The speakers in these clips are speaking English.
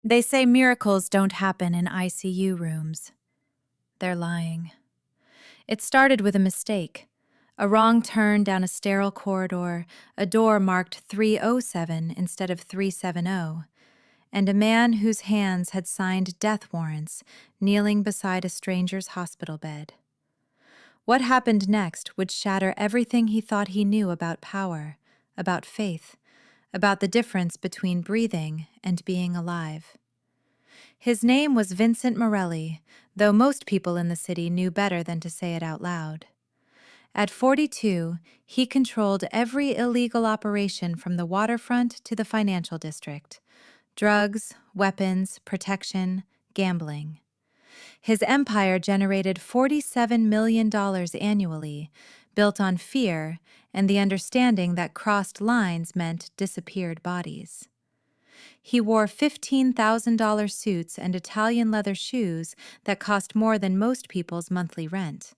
They say miracles don't happen in ICU rooms. They're lying. It started with a mistake. A wrong turn down a sterile corridor, a door marked 307 instead of 370, and a man whose hands had signed death warrants kneeling beside a stranger's hospital bed. What happened next would shatter everything he thought he knew about power, about faith, about the difference between breathing and being alive. His name was Vincent Morelli, though most people in the city knew better than to say it out loud. At 42, he controlled every illegal operation from the waterfront to the financial district: drugs, weapons, protection, gambling. His empire generated $47 million annually, built on fear and the understanding that crossed lines meant disappeared bodies. He wore $15,000 suits and Italian leather shoes that cost more than most people's monthly rent.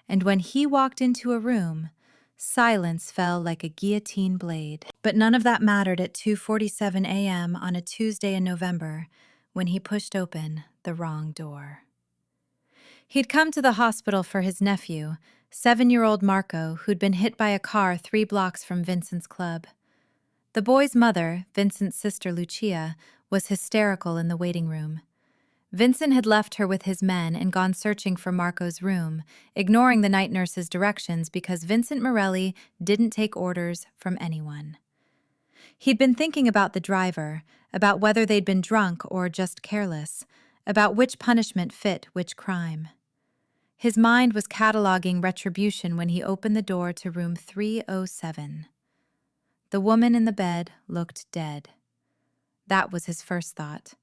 And when he walked into a room, silence fell like a guillotine blade. But none of that mattered at 2:47 a.m. on a Tuesday in November, when he pushed open the wrong door. He'd come to the hospital for his nephew, 7-year-old Marco, who'd been hit by a car 3 blocks from Vincent's club. The boy's mother, Vincent's sister Lucia, was hysterical in the waiting room. Vincent had left her with his men and gone searching for Marco's room, ignoring the night nurse's directions because Vincent Morelli didn't take orders from anyone. He'd been thinking about the driver, about whether they'd been drunk or just careless, about which punishment fit which crime. His mind was cataloging retribution when he opened the door to room 307. The woman in the bed looked dead. That was his first thought.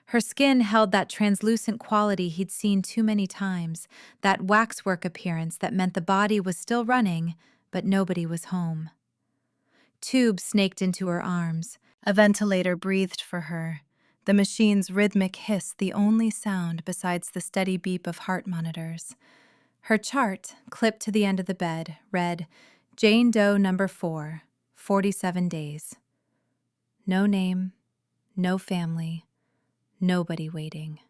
Her skin held that translucent quality he'd seen too many times, that waxwork appearance that meant the body was still running, but nobody was home. Tubes snaked into her arms. A ventilator breathed for her. The machine's rhythmic hiss the only sound besides the steady beep of heart monitors. Her chart, clipped to the end of the bed, read, Jane Doe number 4, 47 days. No name, no family, nobody waiting.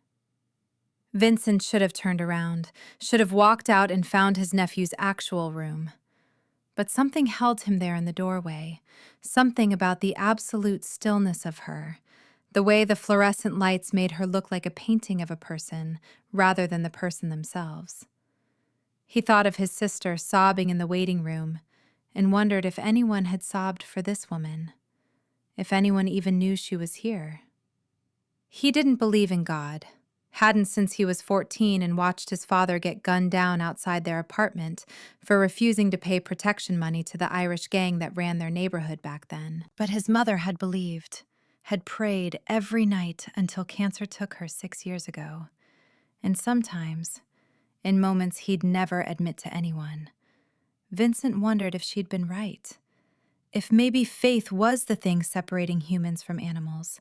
Vincent should have turned around, should have walked out and found his nephew's actual room. But something held him there in the doorway, something about the absolute stillness of her, the way the fluorescent lights made her look like a painting of a person rather than the person themselves. He thought of his sister sobbing in the waiting room and wondered if anyone had sobbed for this woman, if anyone even knew she was here. He didn't believe in God, hadn't since he was 14 and watched his father get gunned down outside their apartment for refusing to pay protection money to the Irish gang that ran their neighborhood back then. But his mother had believed, had prayed every night until cancer took her 6 years ago. And sometimes, in moments he'd never admit to anyone, Vincent wondered if she'd been right. If maybe faith was the thing separating humans from animals,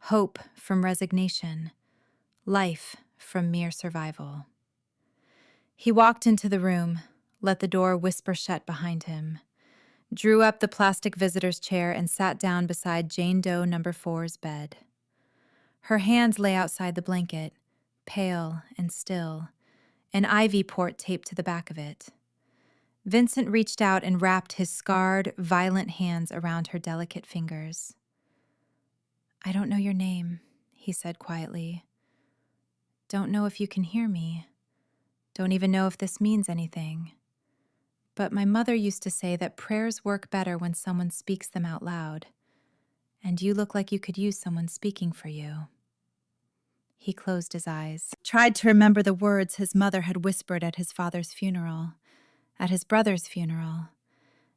hope from resignation, life from mere survival. He walked into the room, let the door whisper shut behind him, drew up the plastic visitor's chair and sat down beside Jane Doe number 4's bed. Her hands lay outside the blanket, pale and still, an IV port taped to the back of it. Vincent reached out and wrapped his scarred, violent hands around her delicate fingers. I don't know your name, he said quietly. Don't know if you can hear me. Don't even know if this means anything. But my mother used to say that prayers work better when someone speaks them out loud. And you look like you could use someone speaking for you. He closed his eyes, tried to remember the words his mother had whispered at his father's funeral, at his brother's funeral,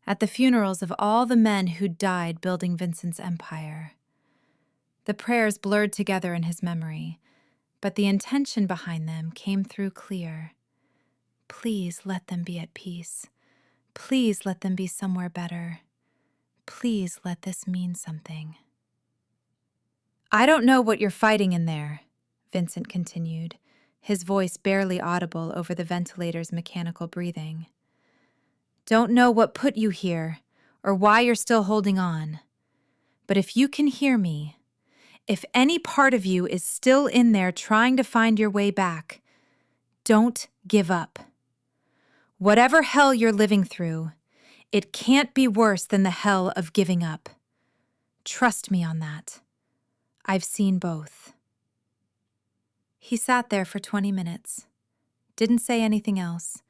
at the funerals of all the men who'd died building Vincent's empire. The prayers blurred together in his memory, but the intention behind them came through clear. Please let them be at peace. Please let them be somewhere better. Please let this mean something. I don't know what you're fighting in there, Vincent continued, his voice barely audible over the ventilator's mechanical breathing. Don't know what put you here, or why you're still holding on. But if you can hear me, If any part of you is still in there trying to find your way back, don't give up. Whatever hell you're living through, it can't be worse than the hell of giving up. Trust me on that. I've seen both." He sat there for 20 minutes, didn't say anything else,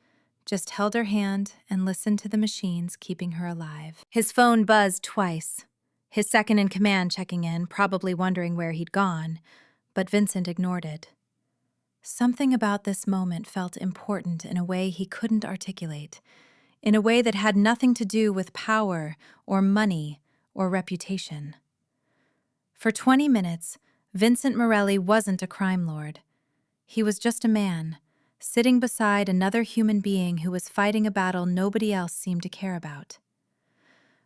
just held her hand and listened to the machines keeping her alive. His phone buzzed twice, his second-in-command checking in, probably wondering where he'd gone, but Vincent ignored it. Something about this moment felt important in a way he couldn't articulate, in a way that had nothing to do with power or money or reputation. For 20 minutes, Vincent Morelli wasn't a crime lord. He was just a man, sitting beside another human being who was fighting a battle nobody else seemed to care about.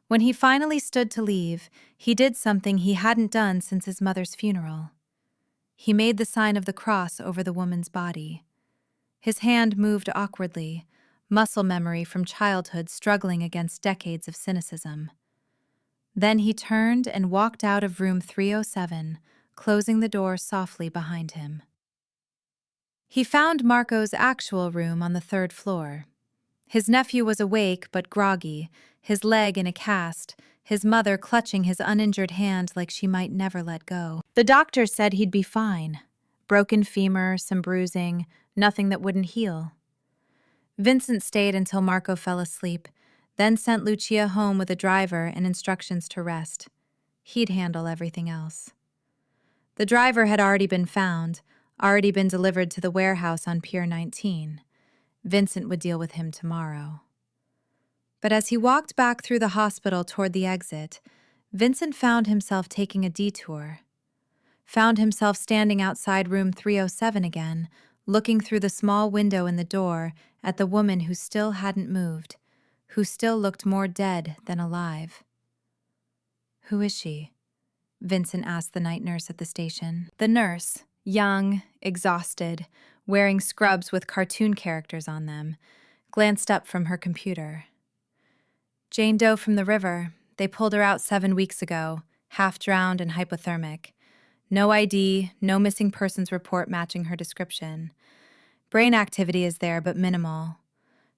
When he finally stood to leave, he did something he hadn't done since his mother's funeral. He made the sign of the cross over the woman's body. His hand moved awkwardly, muscle memory from childhood struggling against decades of cynicism. Then he turned and walked out of room 307, closing the door softly behind him. He found Marco's actual room on the 3rd floor. His nephew was awake but groggy, his leg in a cast, his mother clutching his uninjured hand like she might never let go. The doctor said he'd be fine. Broken femur, some bruising, nothing that wouldn't heal. Vincent stayed until Marco fell asleep, then sent Lucia home with a driver and instructions to rest. He'd handle everything else. The driver had already been found, already been delivered to the warehouse on Pier 19. Vincent would deal with him tomorrow. But as he walked back through the hospital toward the exit, Vincent found himself taking a detour. Found himself standing outside room 307 again, looking through the small window in the door at the woman who still hadn't moved, who still looked more dead than alive. "Who is she?" Vincent asked the night nurse at the station. The nurse, young, exhausted, wearing scrubs with cartoon characters on them, glanced up from her computer. "Jane Doe from the river. They pulled her out 7 weeks ago, half drowned and hypothermic. No ID, no missing persons report matching her description. Brain activity is there, but minimal.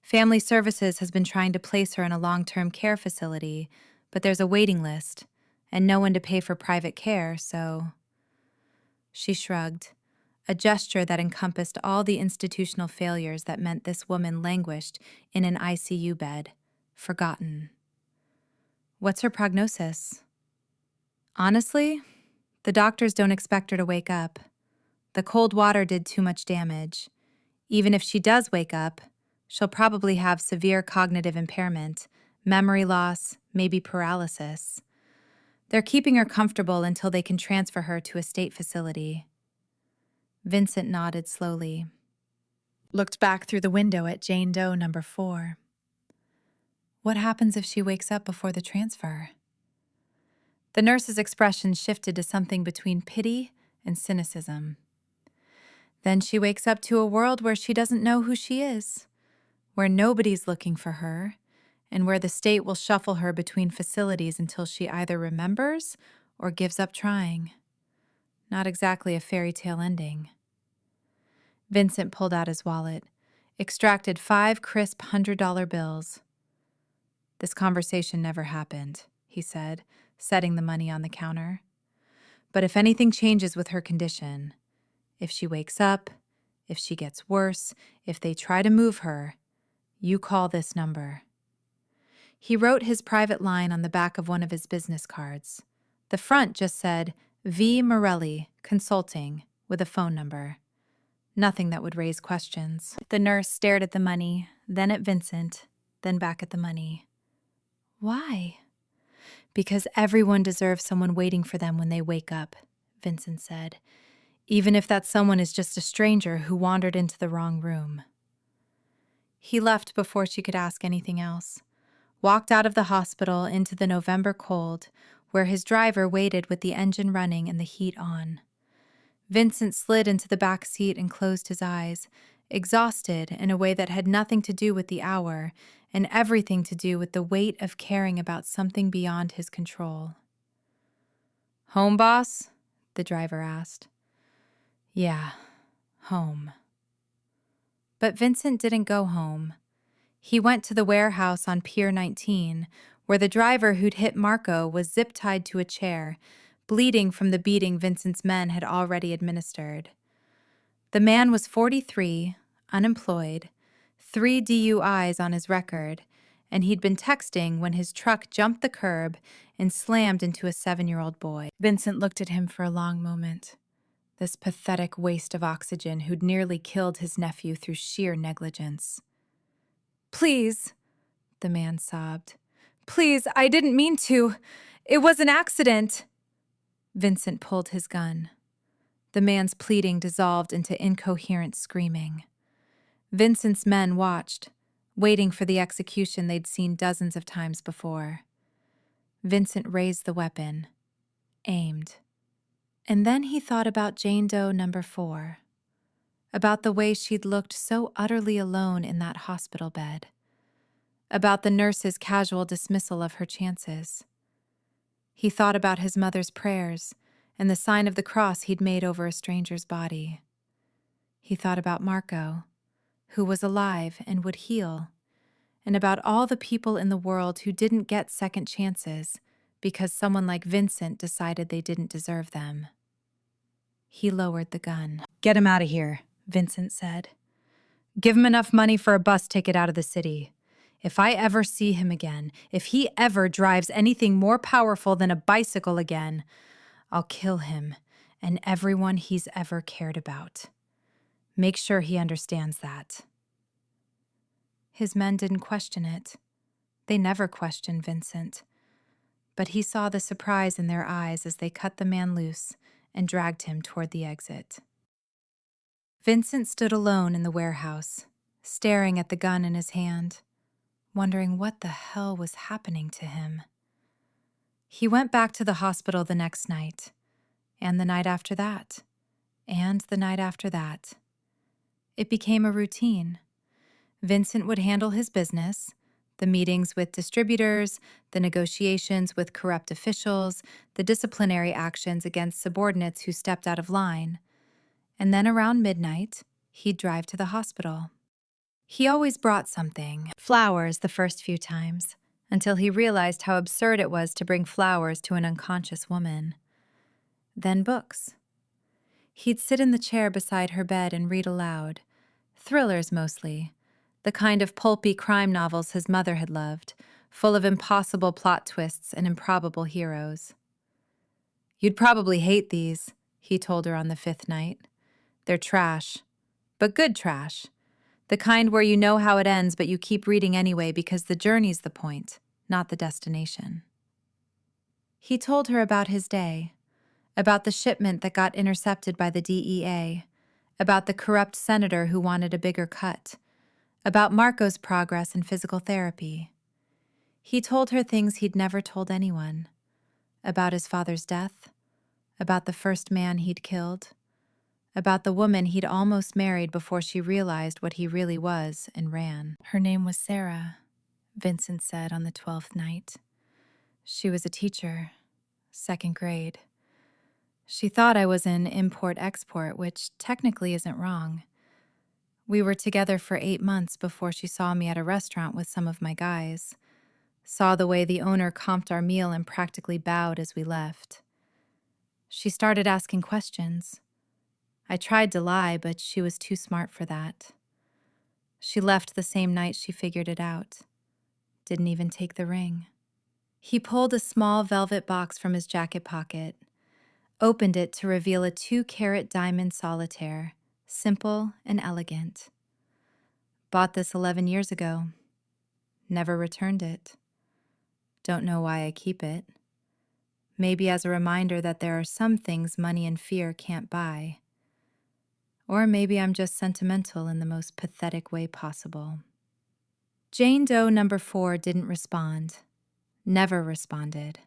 Family Services has been trying to place her in a long-term care facility, but there's a waiting list, and no one to pay for private care, so..." She shrugged, a gesture that encompassed all the institutional failures that meant this woman languished in an ICU bed, forgotten. "What's her prognosis?" "Honestly, the doctors don't expect her to wake up. The cold water did too much damage. Even if she does wake up, she'll probably have severe cognitive impairment, memory loss, maybe paralysis. They're keeping her comfortable until they can transfer her to a state facility." Vincent nodded slowly, looked back through the window at Jane Doe number 4. What happens if she wakes up before the transfer? The nurse's expression shifted to something between pity and cynicism. Then she wakes up to a world where she doesn't know who she is, where nobody's looking for her, and where the state will shuffle her between facilities until she either remembers or gives up trying. Not exactly a fairy tale ending. Vincent pulled out his wallet, extracted 5 crisp $100 bills. "This conversation never happened," he said, setting the money on the counter. "But if anything changes with her condition, if she wakes up, if she gets worse, if they try to move her, you call this number." He wrote his private line on the back of one of his business cards. The front just said, "V. Morelli, Consulting," with a phone number. Nothing that would raise questions. The nurse stared at the money, then at Vincent, then back at the money. "Why?" "Because everyone deserves someone waiting for them when they wake up," Vincent said, "even if that someone is just a stranger who wandered into the wrong room." He left before she could ask anything else, walked out of the hospital into the November cold, where his driver waited with the engine running and the heat on. Vincent slid into the back seat and closed his eyes, exhausted in a way that had nothing to do with the hour and everything to do with the weight of caring about something beyond his control. "Home, boss?" the driver asked. Yeah, home. But Vincent didn't go home. He went to the warehouse on Pier 19, where the driver who'd hit Marco was zip-tied to a chair, bleeding from the beating Vincent's men had already administered. The man was 43, unemployed, 3 DUIs on his record, and he'd been texting when his truck jumped the curb and slammed into a 7-year-old boy. Vincent looked at him for a long moment. This pathetic waste of oxygen who'd nearly killed his nephew through sheer negligence. Please, the man sobbed. Please, I didn't mean to. It was an accident. Vincent pulled his gun. The man's pleading dissolved into incoherent screaming. Vincent's men watched, waiting for the execution they'd seen dozens of times before. Vincent raised the weapon, aimed. And then he thought about Jane Doe number 4, about the way she'd looked so utterly alone in that hospital bed, about the nurse's casual dismissal of her chances. He thought about his mother's prayers and the sign of the cross he'd made over a stranger's body. He thought about Marco, who was alive and would heal, and about all the people in the world who didn't get second chances because someone like Vincent decided they didn't deserve them. He lowered the gun. Get him out of here, Vincent said. Give him enough money for a bus ticket out of the city. If I ever see him again, if he ever drives anything more powerful than a bicycle again, I'll kill him and everyone he's ever cared about. Make sure he understands that. His men didn't question it. They never questioned Vincent. But he saw the surprise in their eyes as they cut the man loose and dragged him toward the exit. Vincent stood alone in the warehouse, staring at the gun in his hand, wondering what the hell was happening to him. He went back to the hospital the next night, and the night after that, and the night after that. It became a routine. Vincent would handle his business, the meetings with distributors, the negotiations with corrupt officials, the disciplinary actions against subordinates who stepped out of line. And then around midnight, he'd drive to the hospital. He always brought something, flowers the first few times, until he realized how absurd it was to bring flowers to an unconscious woman. Then books. He'd sit in the chair beside her bed and read aloud, thrillers mostly, the kind of pulpy crime novels his mother had loved, full of impossible plot twists and improbable heroes. You'd probably hate these, he told her on the 5th night. They're trash, but good trash. The kind where you know how it ends, but you keep reading anyway because the journey's the point, not the destination. He told her about his day, about the shipment that got intercepted by the DEA, about the corrupt senator who wanted a bigger cut, about Marco's progress in physical therapy. He told her things he'd never told anyone, about his father's death, about the first man he'd killed, about the woman he'd almost married before she realized what he really was and ran. Her name was Sarah, Vincent said on the 12th night. She was a teacher, 2nd grade. She thought I was in import-export, which technically isn't wrong. We were together for 8 months before she saw me at a restaurant with some of my guys, saw the way the owner comped our meal and practically bowed as we left. She started asking questions. I tried to lie, but she was too smart for that. She left the same night she figured it out. Didn't even take the ring. He pulled a small velvet box from his jacket pocket, opened it to reveal a 2-carat diamond solitaire, simple and elegant. Bought this 11 years ago. Never returned it. Don't know why I keep it. Maybe as a reminder that there are some things money and fear can't buy. Or maybe I'm just sentimental in the most pathetic way possible. Jane Doe number 4 didn't respond. Never responded.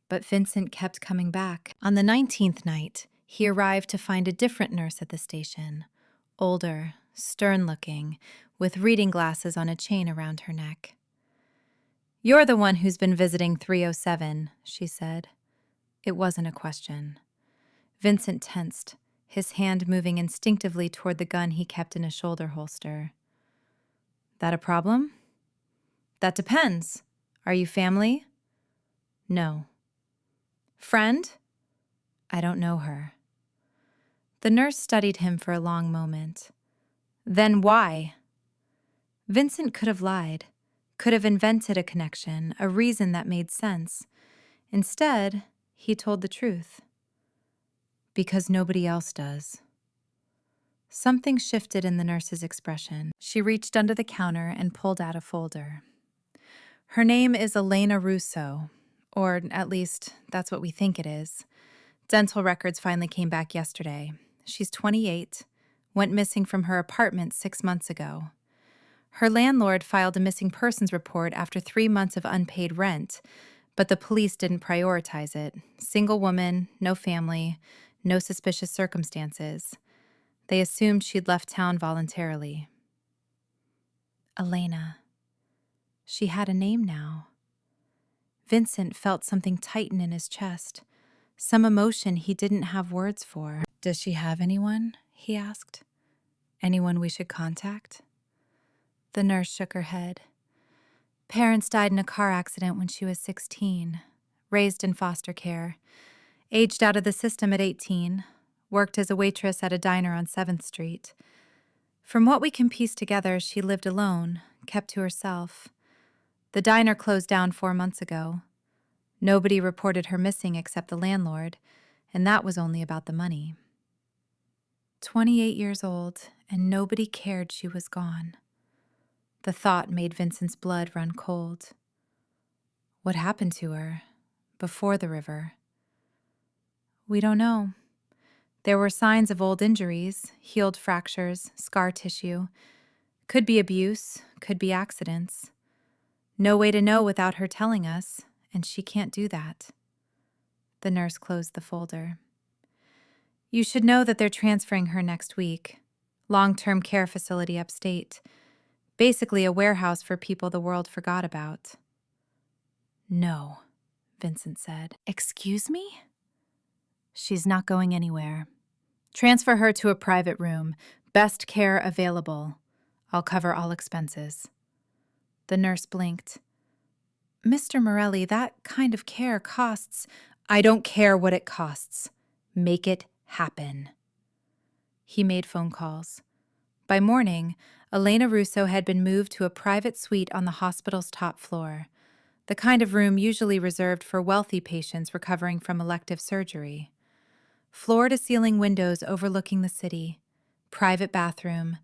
But Vincent kept coming back. On the 19th night, he arrived to find a different nurse at the station, older, stern-looking, with reading glasses on a chain around her neck. "You're the one who's been visiting 307, she said. It wasn't a question. Vincent tensed, his hand moving instinctively toward the gun he kept in a shoulder holster. That a problem? That depends. Are you family? No. Friend? I don't know her. The nurse studied him for a long moment. Then why? Vincent could have lied, could have invented a connection, a reason that made sense. Instead, he told the truth. Because nobody else does. Something shifted in the nurse's expression. She reached under the counter and pulled out a folder. Her name is Elena Russo, or at least that's what we think it is. Dental records finally came back yesterday. She's 28, went missing from her apartment 6 months ago. Her landlord filed a missing persons report after 3 months of unpaid rent, but the police didn't prioritize it. Single woman, no family, no suspicious circumstances. They assumed she'd left town voluntarily. Elena. She had a name now. Vincent felt something tighten in his chest, some emotion he didn't have words for. Does she have anyone? He asked. Anyone we should contact? The nurse shook her head. Parents died in a car accident when she was 16, raised in foster care, aged out of the system at 18, worked as a waitress at a diner on 7th Street. From what we can piece together, she lived alone, kept to herself. The diner closed down 4 months ago. Nobody reported her missing except the landlord, and that was only about the money. 28 years old, and nobody cared she was gone. The thought made Vincent's blood run cold. What happened to her before the river? We don't know. There were signs of old injuries, healed fractures, scar tissue. Could be abuse, could be accidents. No way to know without her telling us, and she can't do that. The nurse closed the folder. You should know that they're transferring her next week. Long-term care facility upstate. Basically a warehouse for people the world forgot about. No, Vincent said. Excuse me? She's not going anywhere. Transfer her to a private room. Best care available. I'll cover all expenses. The nurse blinked. Mr. Morelli, that kind of care costs. I don't care what it costs. Make it happen. He made phone calls. By morning, Elena Russo had been moved to a private suite on the hospital's top floor, the kind of room usually reserved for wealthy patients recovering from elective surgery. Floor-to-ceiling windows overlooking the city, private bathroom,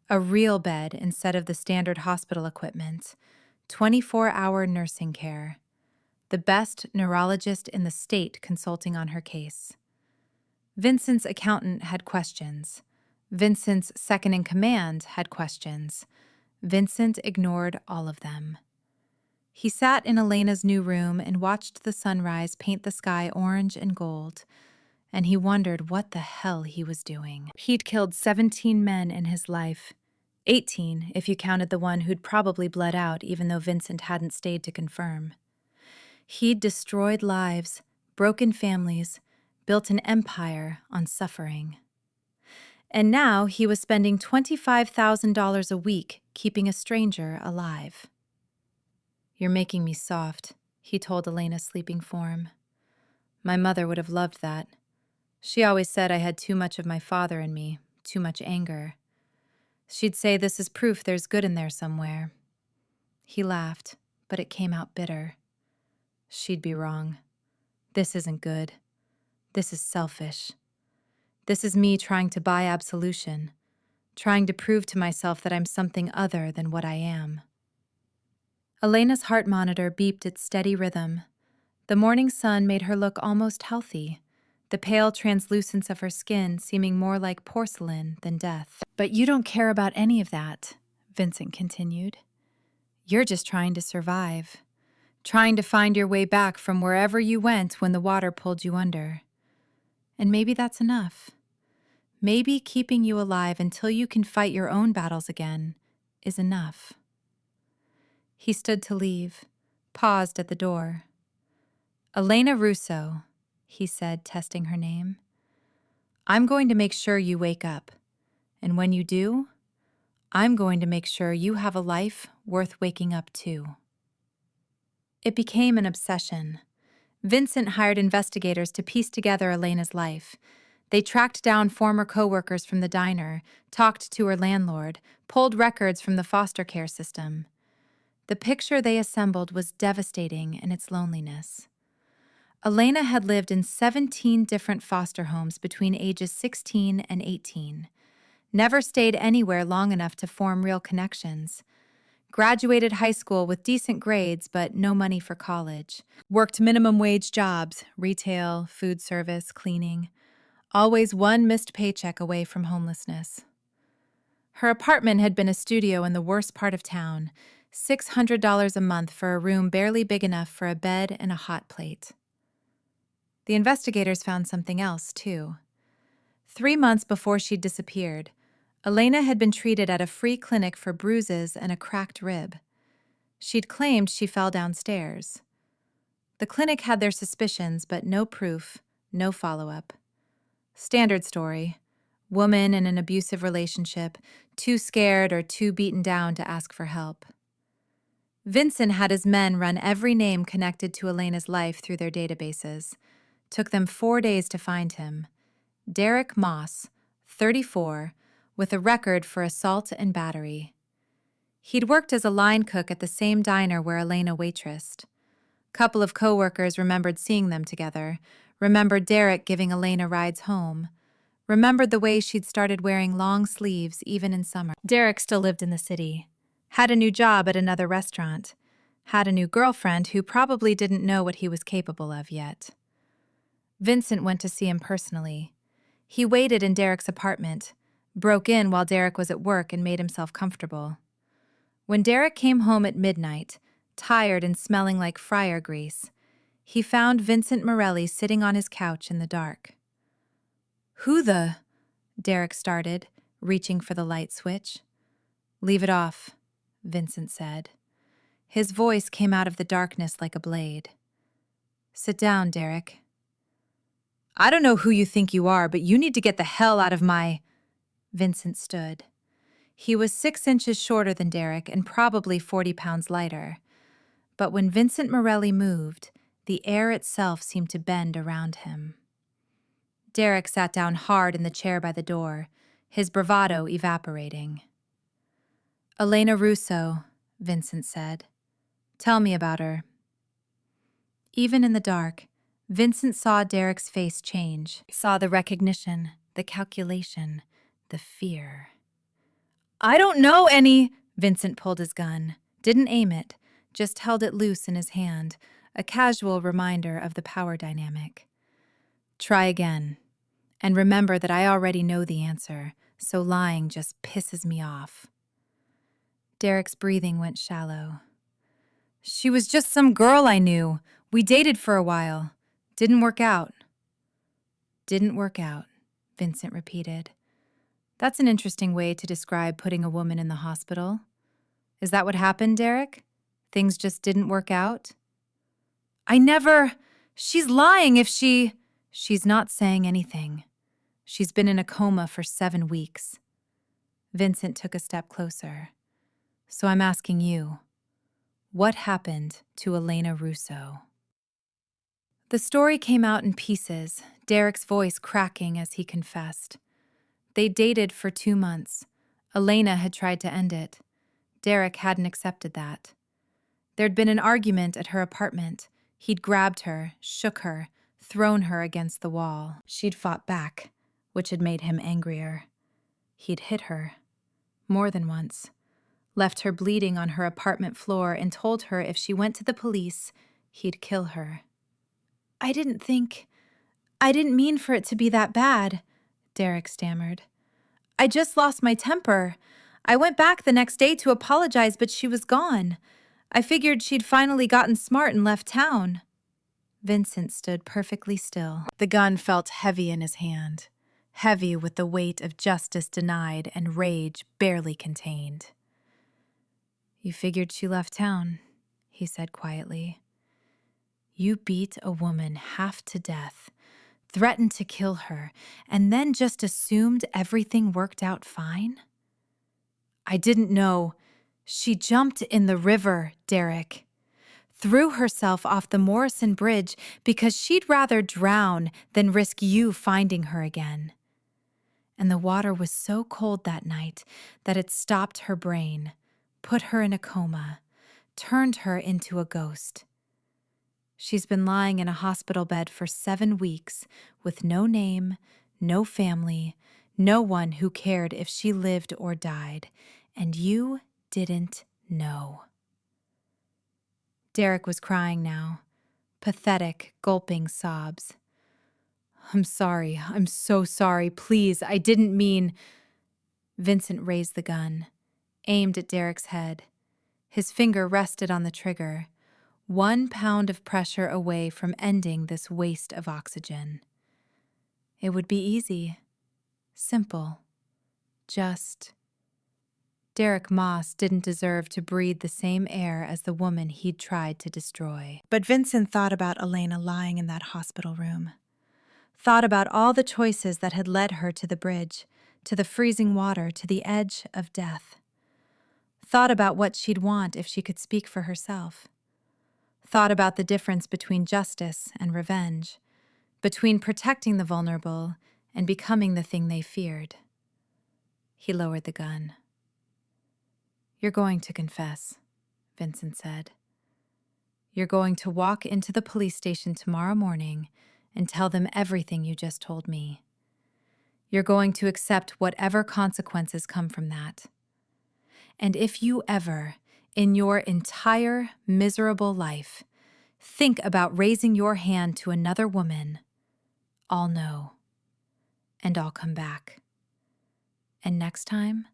a real bed instead of the standard hospital equipment, 24-hour nursing care, the best neurologist in the state consulting on her case. Vincent's accountant had questions. Vincent's second-in-command had questions. Vincent ignored all of them. He sat in Elena's new room and watched the sunrise paint the sky orange and gold, and he wondered what the hell he was doing. He'd killed 17 men in his life, 18 if you counted the one who'd probably bled out even though Vincent hadn't stayed to confirm. He'd destroyed lives, broken families, built an empire on suffering. And now he was spending $25,000 a week keeping a stranger alive. You're making me soft, he told Elena's sleeping form. My mother would have loved that. She always said I had too much of my father in me, too much anger. She'd say this is proof there's good in there somewhere. He laughed, but it came out bitter. She'd be wrong. This isn't good. This is selfish. This is me trying to buy absolution, trying to prove to myself that I'm something other than what I am. Elena's heart monitor beeped its steady rhythm. The morning sun made her look almost healthy, the pale translucence of her skin seeming more like porcelain than death. But you don't care about any of that, Vincent continued. You're just trying to survive, trying to find your way back from wherever you went when the water pulled you under. And maybe that's enough. Maybe keeping you alive until you can fight your own battles again is enough. He stood to leave, paused at the door. Elena Russo, he said, testing her name. I'm going to make sure you wake up. And when you do, I'm going to make sure you have a life worth waking up to. It became an obsession. Vincent hired investigators to piece together Elena's life. They tracked down former coworkers from the diner, talked to her landlord, pulled records from the foster care system. The picture they assembled was devastating in its loneliness. Elena had lived in 17 different foster homes between ages 16 and 18. Never stayed anywhere long enough to form real connections. Graduated high school with decent grades, but no money for college. Worked minimum wage jobs, retail, food service, cleaning. Always one missed paycheck away from homelessness. Her apartment had been a studio in the worst part of town, $600 a month for a room barely big enough for a bed and a hot plate. The investigators found something else, too. 3 months before she'd disappeared, Elena had been treated at a free clinic for bruises and a cracked rib. She'd claimed she fell downstairs. The clinic had their suspicions, but no proof, no follow-up. Standard story. Woman in an abusive relationship, too scared or too beaten down to ask for help. Vincent had his men run every name connected to Elena's life through their databases. Took them 4 days to find him. Derek Moss, 34, with a record for assault and battery. He'd worked as a line cook at the same diner where Elena waitressed. Couple of coworkers remembered seeing them together, remembered Derek giving Elena rides home, remembered the way she'd started wearing long sleeves even in summer. Derek still lived in the city, had a new job at another restaurant, had a new girlfriend who probably didn't know what he was capable of yet. Vincent went to see him personally. He waited in Derek's apartment, broke in while Derek was at work and made himself comfortable. When Derek came home at midnight, tired and smelling like fryer grease, he found Vincent Morelli sitting on his couch in the dark. "Who the?" Derek started, reaching for the light switch. "Leave it off," Vincent said. His voice came out of the darkness like a blade. "Sit down, Derek." "I don't know who you think you are, but you need to get the hell out of my—" Vincent stood. He was 6 inches shorter than Derek and probably 40 pounds lighter. But when Vincent Morelli moved, the air itself seemed to bend around him. Derek sat down hard in the chair by the door, his bravado evaporating. "Elena Russo," Vincent said. "Tell me about her." Even in the dark, Vincent saw Derek's face change, saw the recognition, the calculation, the fear. "I don't know any—" Vincent pulled his gun, didn't aim it, just held it loose in his hand, a casual reminder of the power dynamic. "Try again. And remember that I already know the answer, so lying just pisses me off." Derek's breathing went shallow. "She was just some girl I knew. We dated for a while. Didn't work out." "Didn't work out," Vincent repeated. "That's an interesting way to describe putting a woman in the hospital. Is that what happened, Derek? Things just didn't work out?" "I never— She's lying if she—" "She's not saying anything. She's been in a coma for 7 weeks. Vincent took a step closer. "So I'm asking you, what happened to Elena Russo?" The story came out in pieces, Derek's voice cracking as he confessed. They dated for 2 months. Elena had tried to end it. Derek hadn't accepted that. There'd been an argument at her apartment. He'd grabbed her, shook her, thrown her against the wall. She'd fought back, which had made him angrier. He'd hit her, more than once, left her bleeding on her apartment floor and told her if she went to the police, he'd kill her. I didn't mean for it to be that bad," Derek stammered. "I just lost my temper. I went back the next day to apologize, but she was gone. I figured she'd finally gotten smart and left town." Vincent stood perfectly still. The gun felt heavy in his hand, heavy with the weight of justice denied and rage barely contained. "You figured she left town," he said quietly. "You beat a woman half to death, threatened to kill her, and then just assumed everything worked out fine? I didn't know. She jumped in the river, Derek. Threw herself off the Morrison Bridge because she'd rather drown than risk you finding her again. And the water was so cold that night that it stopped her brain, put her in a coma, turned her into a ghost. She's been lying in a hospital bed for 7 weeks with no name, no family, no one who cared if she lived or died, and you didn't know. Derek was crying now, pathetic, gulping sobs. I'm sorry. I'm so sorry. Please, I didn't mean... Vincent raised the gun, aimed at Derek's head. His finger rested on the trigger, 1 pound of pressure away from ending this waste of oxygen. It would be easy, simple, just... Derek Moss didn't deserve to breathe the same air as the woman he'd tried to destroy. But Vincent thought about Elena lying in that hospital room. Thought about all the choices that had led her to the bridge, to the freezing water, to the edge of death. Thought about what she'd want if she could speak for herself. Thought about the difference between justice and revenge, between protecting the vulnerable and becoming the thing they feared. He lowered the gun. You're going to confess, Vincent said. You're going to walk into the police station tomorrow morning and tell them everything you just told me. You're going to accept whatever consequences come from that. And if you ever, in your entire miserable life, think about raising your hand to another woman, I'll know. And I'll come back. And next time,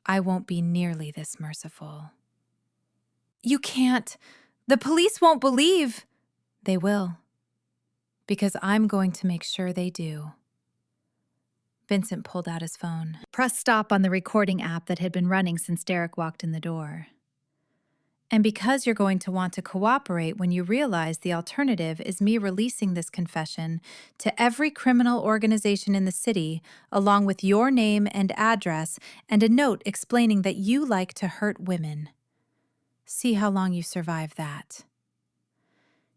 I won't be nearly this merciful. You can't. The police won't believe. They will. Because I'm going to make sure they do. Vincent pulled out his phone. Press stop on the recording app that had been running since Derek walked in the door. And because you're going to want to cooperate when you realize the alternative is me releasing this confession to every criminal organization in the city, along with your name and address and a note explaining that you like to hurt women. See how long you survive that.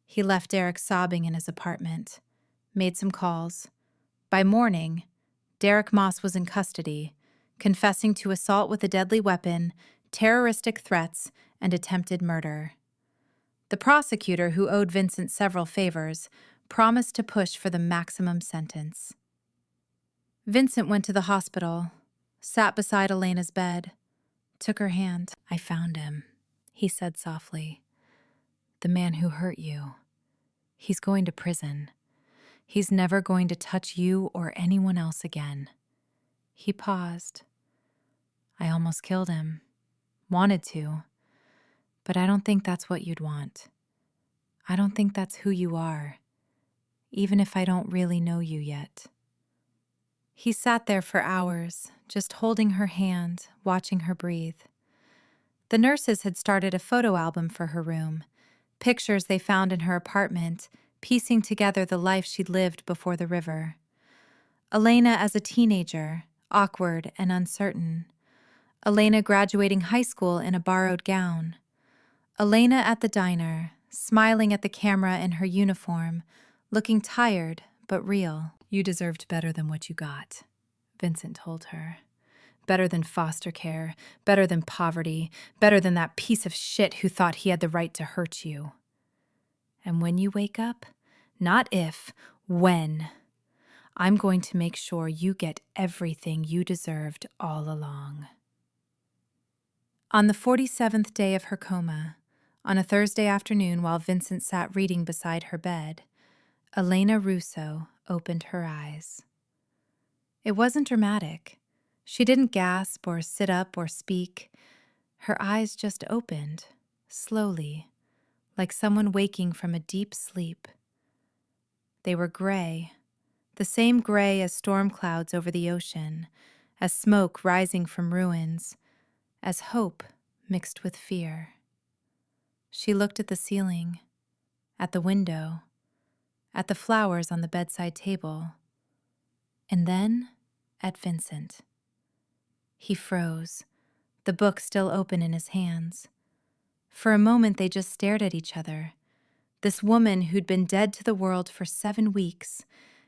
He left Derek sobbing in his apartment, made some calls. By morning, Derek Moss was in custody, confessing to assault with a deadly weapon, terroristic threats, and attempted murder. The prosecutor, who owed Vincent several favors, promised to push for the maximum sentence. Vincent went to the hospital, sat beside Elena's bed, took her hand. I found him, he said softly. The man who hurt you. He's going to prison. He's never going to touch you or anyone else again. He paused. I almost killed him. Wanted to. But I don't think that's what you'd want. I don't think that's who you are, even if I don't really know you yet. He sat there for hours, just holding her hand, watching her breathe. The nurses had started a photo album for her room, pictures they found in her apartment, piecing together the life she'd lived before the river. Elena as a teenager, awkward and uncertain. Elena graduating high school in a borrowed gown. Elena at the diner, smiling at the camera in her uniform, looking tired but real. You deserved better than what you got, Vincent told her. Better than foster care, better than poverty, better than that piece of shit who thought he had the right to hurt you. And when you wake up, not if, when, I'm going to make sure you get everything you deserved all along. On the 47th day of her coma, on a Thursday afternoon while Vincent sat reading beside her bed, Elena Russo opened her eyes. It wasn't dramatic. She didn't gasp or sit up or speak. Her eyes just opened, slowly, like someone waking from a deep sleep. They were gray, the same gray as storm clouds over the ocean, as smoke rising from ruins, as hope mixed with fear. She looked at the ceiling, at the window, at the flowers on the bedside table, and then at Vincent. He froze, the book still open in his hands. For a moment they just stared at each other. This woman who'd been dead to the world for 7 weeks,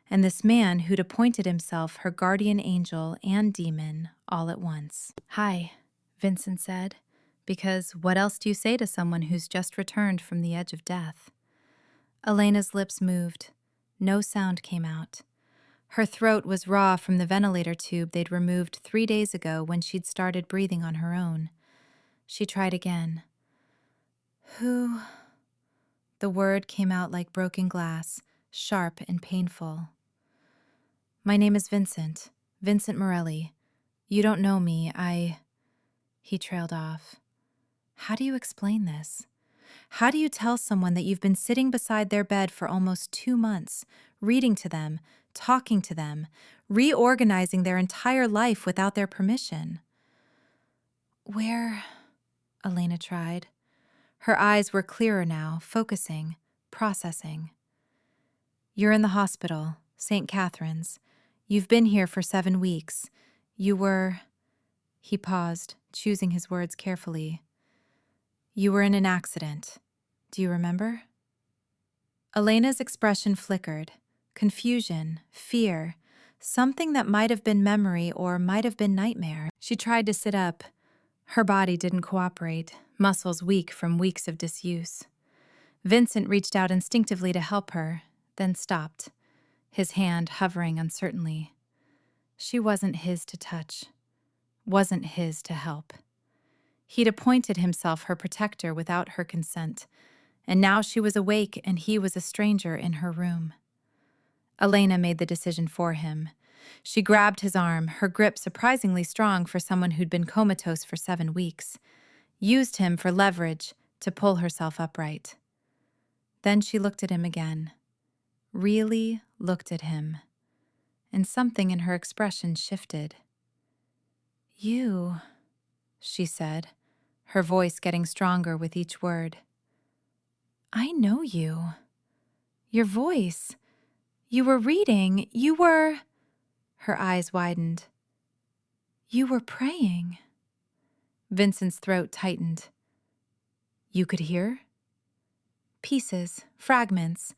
and this man who'd appointed himself her guardian angel and demon all at once. "Hi," Vincent said, because what else do you say to someone who's just returned from the edge of death? Elena's lips moved. No sound came out. Her throat was raw from the ventilator tube they'd removed 3 days ago when she'd started breathing on her own. She tried again. "Who?" The word came out like broken glass, sharp and painful. "My name is Vincent. Vincent Morelli. You don't know me. He trailed off. How do you explain this? How do you tell someone that you've been sitting beside their bed for almost 2 months, reading to them, talking to them, reorganizing their entire life without their permission? Where? Elena tried. Her eyes were clearer now, focusing, processing. You're in the hospital, St. Catherine's. You've been here for 7 weeks. You were... He paused, choosing his words carefully. You were in an accident. Do you remember? Elena's expression flickered. Confusion, fear, something that might have been memory or might have been nightmare. She tried to sit up. Her body didn't cooperate, muscles weak from weeks of disuse. Vincent reached out instinctively to help her, then stopped, his hand hovering uncertainly. She wasn't his to touch, wasn't his to help. He'd appointed himself her protector without her consent, and now she was awake and he was a stranger in her room. Elena made the decision for him. She grabbed his arm, her grip surprisingly strong for someone who'd been comatose for 7 weeks, used him for leverage to pull herself upright. Then she looked at him again, really looked at him, and something in her expression shifted. You, she said, her voice getting stronger with each word. I know you. Your voice. You were reading. You were... Her eyes widened. You were praying. Vincent's throat tightened. You could hear? Pieces, fragments,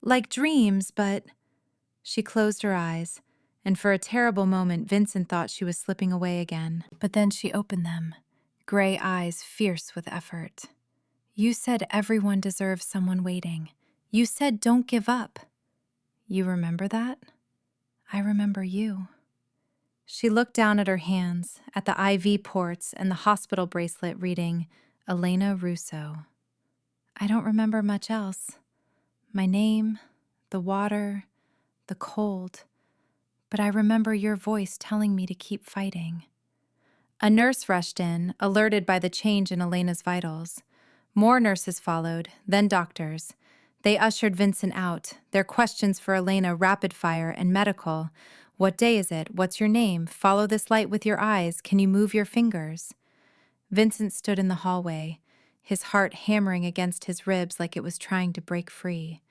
like dreams, but... She closed her eyes, and for a terrible moment Vincent thought she was slipping away again. But then she opened them, gray eyes fierce with effort. You said everyone deserves someone waiting. You said don't give up. You remember that? I remember you. She looked down at her hands, at the IV ports and the hospital bracelet reading, Elena Russo. I don't remember much else. My name, the water, the cold. But I remember your voice telling me to keep fighting. A nurse rushed in, alerted by the change in Elena's vitals. More nurses followed, then doctors. They ushered Vincent out, their questions for Elena rapid fire and medical. What day is it? What's your name? Follow this light with your eyes. Can you move your fingers? Vincent stood in the hallway, his heart hammering against his ribs like it was trying to break free.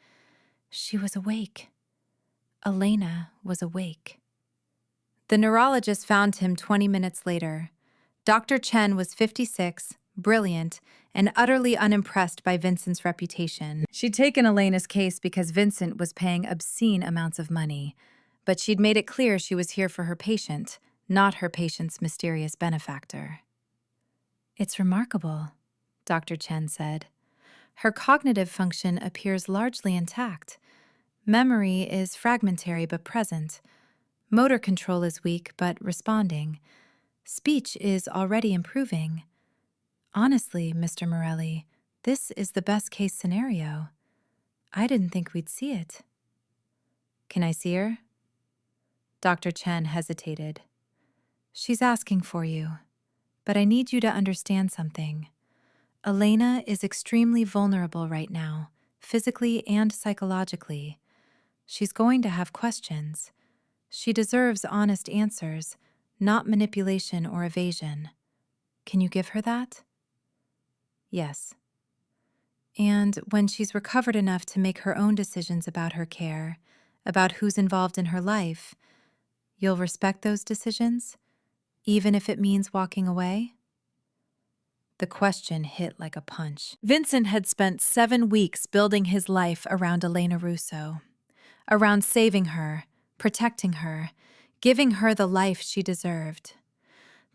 She was awake. Elena was awake. The neurologist found him 20 minutes later. Dr. Chen was 56, brilliant, and utterly unimpressed by Vincent's reputation. She'd taken Elena's case because Vincent was paying obscene amounts of money, but she'd made it clear she was here for her patient, not her patient's mysterious benefactor. It's remarkable, Dr. Chen said. Her cognitive function appears largely intact. Memory is fragmentary but present. Motor control is weak but responding. Speech is already improving. Honestly, Mr. Morelli, this is the best-case scenario. I didn't think we'd see it. Can I see her? Dr. Chen hesitated. She's asking for you, but I need you to understand something. Elena is extremely vulnerable right now, physically and psychologically. She's going to have questions. She deserves honest answers, not manipulation or evasion. Can you give her that? Yes. And when she's recovered enough to make her own decisions about her care, about who's involved in her life, you'll respect those decisions, even if it means walking away? The question hit like a punch. Vincent had spent 7 weeks building his life around Elena Russo, around saving her, protecting her, giving her the life she deserved.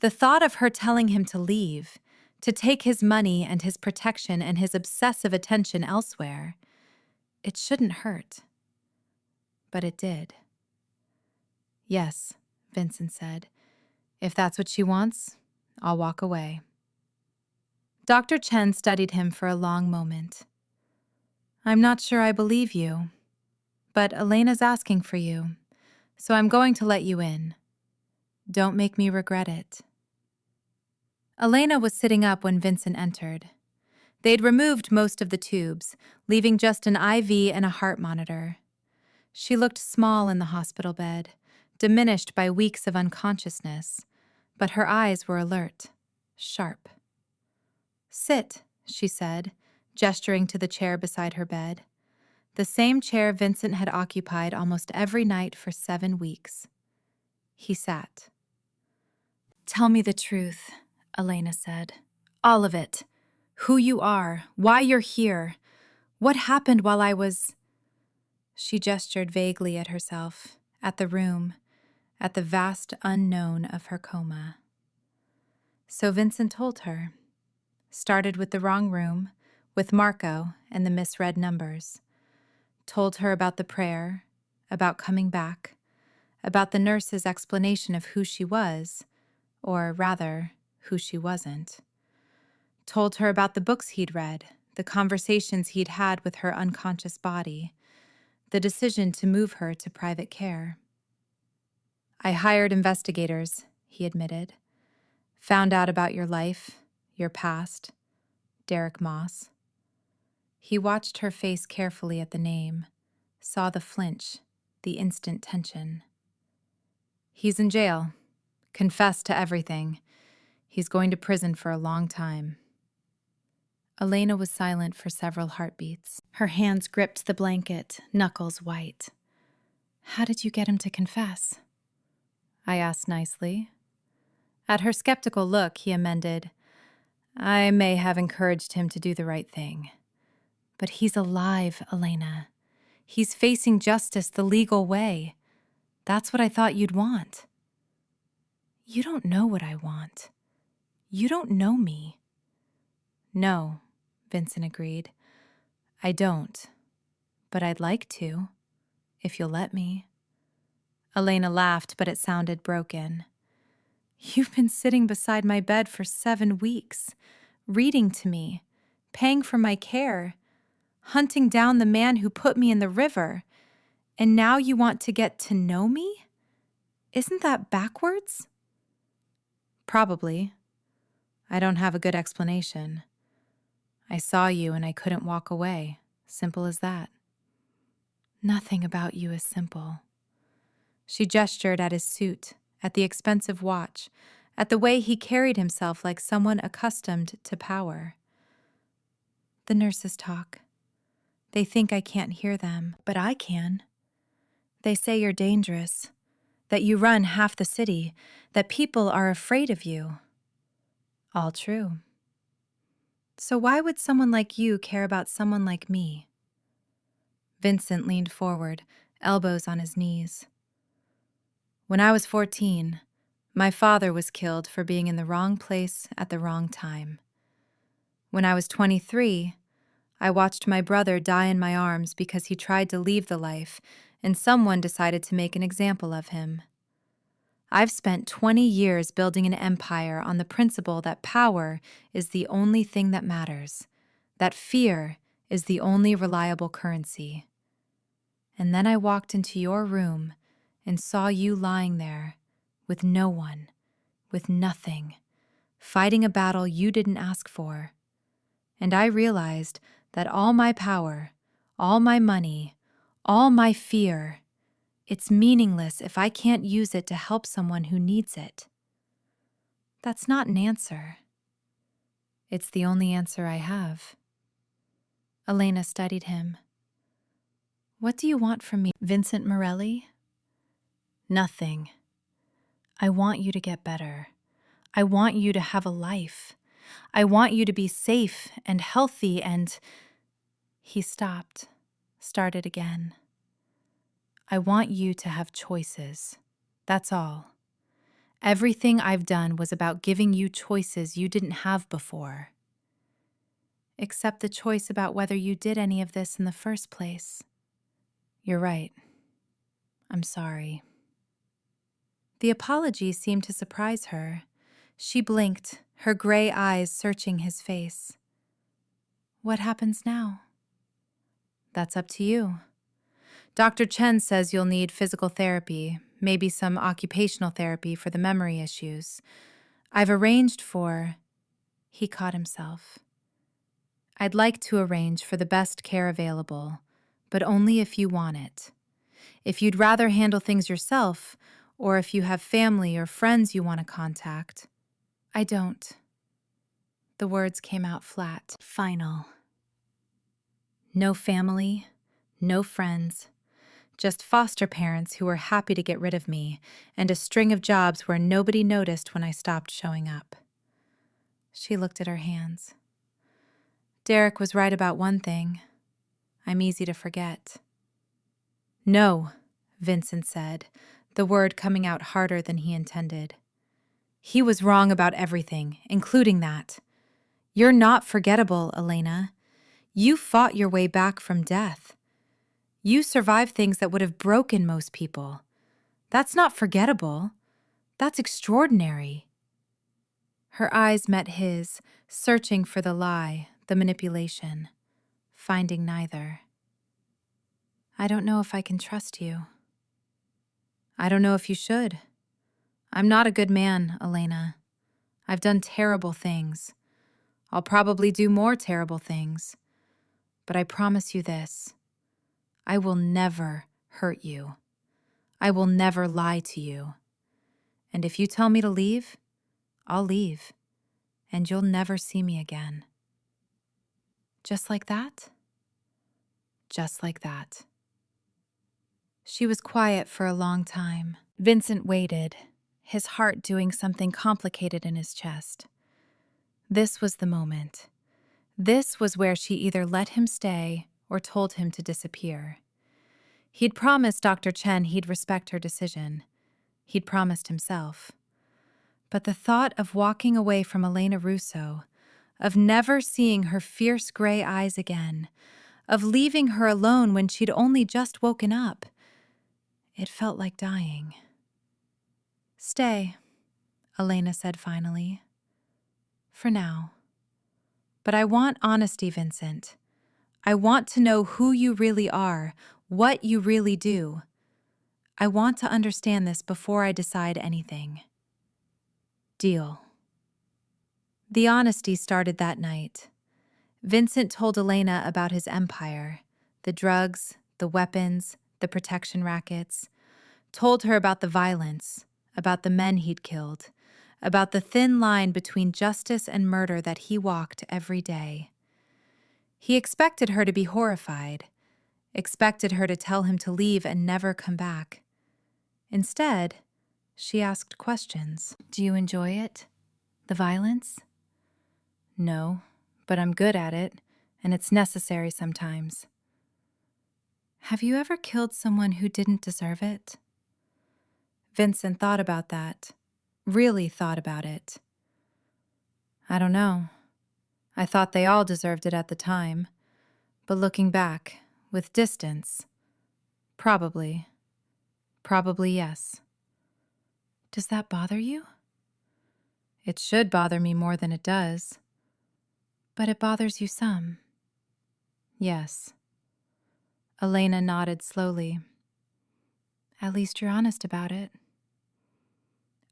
The thought of her telling him to leave, to take his money and his protection and his obsessive attention elsewhere, it shouldn't hurt. But it did. Yes, Vincent said. If that's what she wants, I'll walk away. Dr. Chen studied him for a long moment. I'm not sure I believe you, but Elena's asking for you, so I'm going to let you in. Don't make me regret it. Elena was sitting up when Vincent entered. They'd removed most of the tubes, leaving just an IV and a heart monitor. She looked small in the hospital bed, diminished by weeks of unconsciousness, but her eyes were alert, sharp. Sit, she said, gesturing to the chair beside her bed. The same chair Vincent had occupied almost every night for 7 weeks. He sat. Tell me the truth, Elena said. All of it. Who you are, why you're here, what happened while I was... She gestured vaguely at herself, at the room, at the vast unknown of her coma. So Vincent told her. Started with the wrong room, with Marco and the misread numbers. Told her about the prayer, about coming back, about the nurse's explanation of who she was, or rather, who she wasn't. Told her about the books he'd read, the conversations he'd had with her unconscious body, the decision to move her to private care. I hired investigators, he admitted. Found out about your life, your past, Derek Moss. He watched her face carefully at the name, saw the flinch, the instant tension. He's in jail. Confessed to everything. He's going to prison for a long time. Elena was silent for several heartbeats. Her hands gripped the blanket, knuckles white. How did you get him to confess? I asked nicely. At her skeptical look, he amended, I may have encouraged him to do the right thing. But he's alive, Elena. He's facing justice the legal way. That's what I thought you'd want. You don't know what I want. You don't know me. No, Vincent agreed. I don't. But I'd like to, if you'll let me. Elena laughed, but it sounded broken. You've been sitting beside my bed for 7 weeks, reading to me, paying for my care, hunting down the man who put me in the river, and now you want to get to know me? Isn't that backwards? Probably. I don't have a good explanation. I saw you and I couldn't walk away. Simple as that. Nothing about you is simple. She gestured at his suit, at the expensive watch, at the way he carried himself like someone accustomed to power. The nurses talk. They think I can't hear them, but I can. They say you're dangerous, that you run half the city, that people are afraid of you. All true. So why would someone like you care about someone like me? Vincent leaned forward, elbows on his knees. When I was 14, my father was killed for being in the wrong place at the wrong time. When I was 23, I watched my brother die in my arms because he tried to leave the life, and someone decided to make an example of him. I've spent 20 years building an empire on the principle that power is the only thing that matters, that fear is the only reliable currency. And then I walked into your room and saw you lying there, with no one, with nothing, fighting a battle you didn't ask for. And I realized that all my power, all my money, all my fear, it's meaningless if I can't use it to help someone who needs it. That's not an answer. It's the only answer I have. Elena studied him. What do you want from me, Vincent Morelli? Nothing. I want you to get better. I want you to have a life. I want you to be safe and healthy and... He stopped, started again. I want you to have choices. That's all. Everything I've done was about giving you choices you didn't have before. Except the choice about whether you did any of this in the first place. You're right. I'm sorry. The apology seemed to surprise her. She blinked, her gray eyes searching his face. What happens now? That's up to you. Dr. Chen says you'll need physical therapy, maybe some occupational therapy for the memory issues. I've arranged for... He caught himself. I'd like to arrange for the best care available, but only if you want it. If you'd rather handle things yourself, or if you have family or friends you want to contact. I don't. The words came out flat, final. No family, no friends, just foster parents who were happy to get rid of me, and a string of jobs where nobody noticed when I stopped showing up. She looked at her hands. Derek was right about one thing. I'm easy to forget. No, Vincent said, the word coming out harder than he intended. He was wrong about everything, including that. You're not forgettable, Elena. You fought your way back from death. You survived things that would have broken most people. That's not forgettable. That's extraordinary. Her eyes met his, searching for the lie, the manipulation, finding neither. I don't know if I can trust you. I don't know if you should. I'm not a good man, Elena. I've done terrible things. I'll probably do more terrible things. But I promise you this. I will never hurt you. I will never lie to you. And if you tell me to leave, I'll leave. And you'll never see me again. Just like that? Just like that. She was quiet for a long time. Vincent waited, his heart doing something complicated in his chest. This was the moment. This was where she either let him stay or told him to disappear. He'd promised Dr. Chen he'd respect her decision. He'd promised himself. But the thought of walking away from Elena Russo, of never seeing her fierce gray eyes again, of leaving her alone when she'd only just woken up, it felt like dying. Stay, Elena said finally. For now. But I want honesty, Vincent. I want to know who you really are, what you really do. I want to understand this before I decide anything. Deal. The honesty started that night. Vincent told Elena about his empire, the drugs, the weapons, the protection rackets, told her about the violence, about the men he'd killed, about the thin line between justice and murder that he walked every day. He expected her to be horrified, expected her to tell him to leave and never come back. Instead, she asked questions. Do you enjoy it? The violence? No, but I'm good at it, and it's necessary sometimes. Have you ever killed someone who didn't deserve it? Vincent thought about that, really thought about it. I don't know. I thought they all deserved it at the time, but looking back, with distance, probably yes. Does that bother you? It should bother me more than it does. But it bothers you some. Yes. Elena nodded slowly. At least you're honest about it.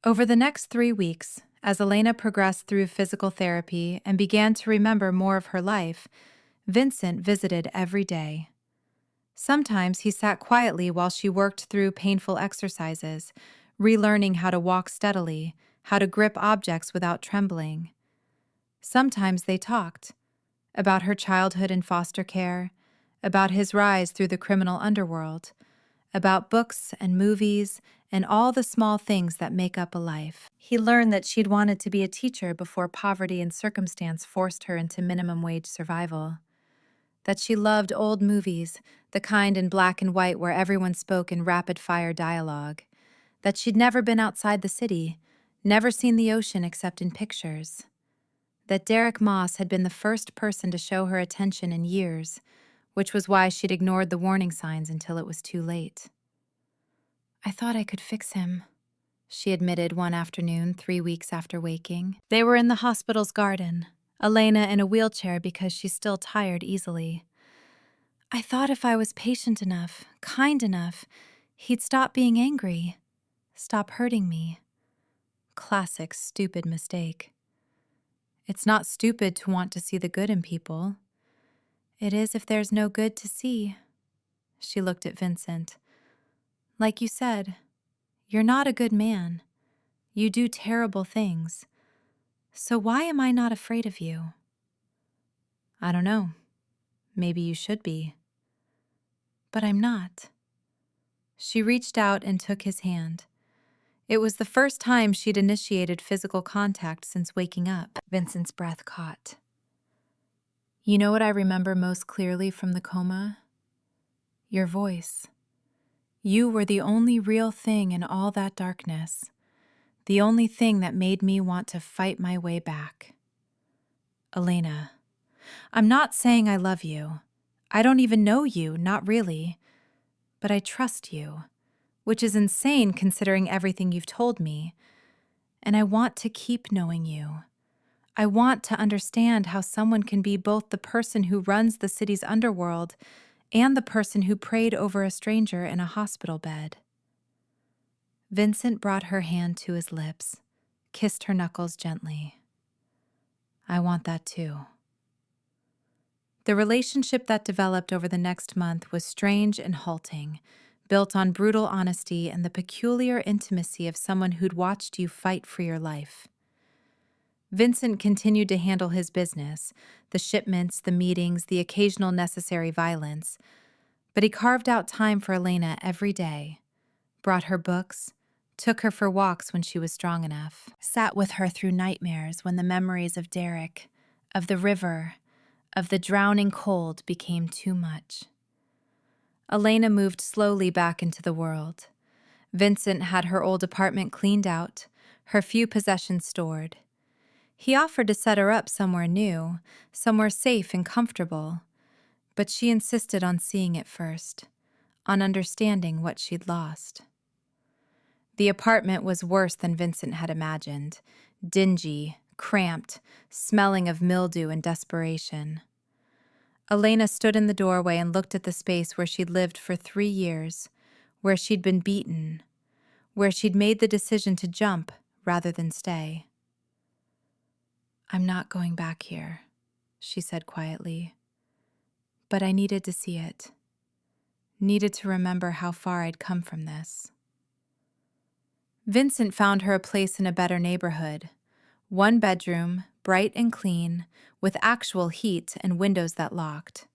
Over the next 3 weeks, as Elena progressed through physical therapy and began to remember more of her life, Vincent visited every day. Sometimes he sat quietly while she worked through painful exercises, relearning how to walk steadily, how to grip objects without trembling. Sometimes they talked, about her childhood in foster care, about his rise through the criminal underworld, about books and movies and all the small things that make up a life. He learned that she'd wanted to be a teacher before poverty and circumstance forced her into minimum wage survival. That she loved old movies, the kind in black and white where everyone spoke in rapid-fire dialogue. That she'd never been outside the city, never seen the ocean except in pictures. That Derek Moss had been the first person to show her attention in years, which was why she'd ignored the warning signs until it was too late. "I thought I could fix him," she admitted one afternoon 3 weeks after waking. They were in the hospital's garden, Elena in a wheelchair because she's still tired easily. "I thought if I was patient enough, kind enough, he'd stop being angry, stop hurting me." Classic stupid mistake. It's not stupid to want to see the good in people. It is if there's no good to see. She looked at Vincent. "Like you said, you're not a good man. You do terrible things. So why am I not afraid of you?" "I don't know. Maybe you should be." "But I'm not." She reached out and took his hand. It was the first time she'd initiated physical contact since waking up. Vincent's breath caught. "You know what I remember most clearly from the coma? Your voice. You were the only real thing in all that darkness, the only thing that made me want to fight my way back." "Elena, I'm not saying I love you. I don't even know you, not really. But I trust you, which is insane considering everything you've told me. And I want to keep knowing you. I want to understand how someone can be both the person who runs the city's underworld and the person who prayed over a stranger in a hospital bed." Vincent brought her hand to his lips, kissed her knuckles gently. "I want that too." The relationship that developed over the next month was strange and halting, built on brutal honesty and the peculiar intimacy of someone who'd watched you fight for your life. Vincent continued to handle his business, the shipments, the meetings, the occasional necessary violence, but he carved out time for Elena every day, brought her books, took her for walks when she was strong enough, sat with her through nightmares when the memories of Derek, of the river, of the drowning cold became too much. Elena moved slowly back into the world. Vincent had her old apartment cleaned out, her few possessions stored. He offered to set her up somewhere new, somewhere safe and comfortable, but she insisted on seeing it first, on understanding what she'd lost. The apartment was worse than Vincent had imagined, dingy, cramped, smelling of mildew and desperation. Elena stood in the doorway and looked at the space where she'd lived for 3 years, where she'd been beaten, where she'd made the decision to jump rather than stay. "I'm not going back here," she said quietly. "But I needed to see it. Needed to remember how far I'd come from this." Vincent found her a place in a better neighborhood. 1 bedroom, bright and clean, with actual heat and windows that locked.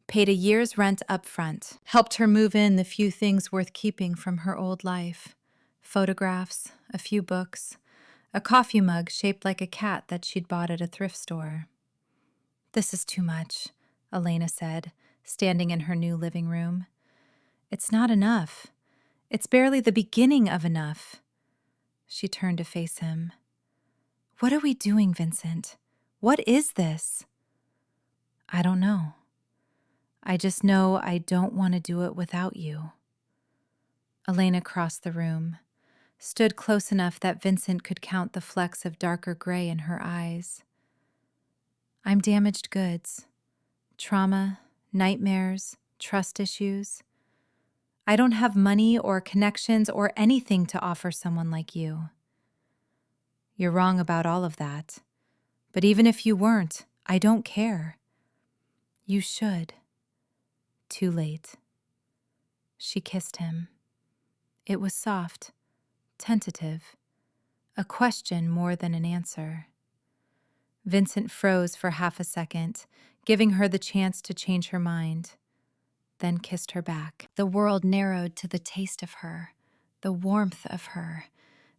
Paid a year's rent up front. Helped her move in the few things worth keeping from her old life. Photographs, a few books, a coffee mug shaped like a cat that she'd bought at a thrift store. "This is too much," Elena said, standing in her new living room. "It's not enough. It's barely the beginning of enough." She turned to face him. "What are we doing, Vincent? What is this?" "I don't know. I just know I don't want to do it without you." Elena crossed the room, stood close enough that Vincent could count the flecks of darker gray in her eyes. "I'm damaged goods. Trauma, nightmares, trust issues. I don't have money or connections or anything to offer someone like you." "You're wrong about all of that. But even if you weren't, I don't care." "You should." Too late. She kissed him. It was soft, tentative, a question more than an answer. Vincent froze for half a second, giving her the chance to change her mind, then kissed her back. The world narrowed to the taste of her, the warmth of her,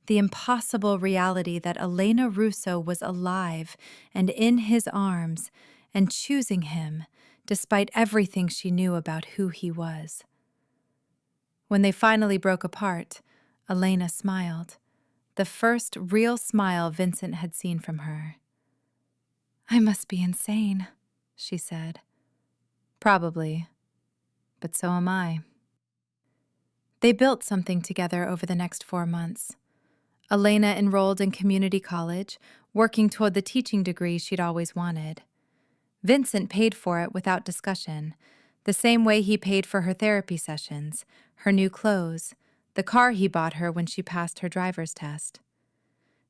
the impossible reality that Elena Russo was alive and in his arms and choosing him, despite everything she knew about who he was. When they finally broke apart, Elena smiled, the first real smile Vincent had seen from her. "I must be insane," she said. "Probably, but so am I." They built something together over the next 4 months. Elena enrolled in community college, working toward the teaching degree she'd always wanted. Vincent paid for it without discussion, the same way he paid for her therapy sessions, her new clothes, the car he bought her when she passed her driver's test.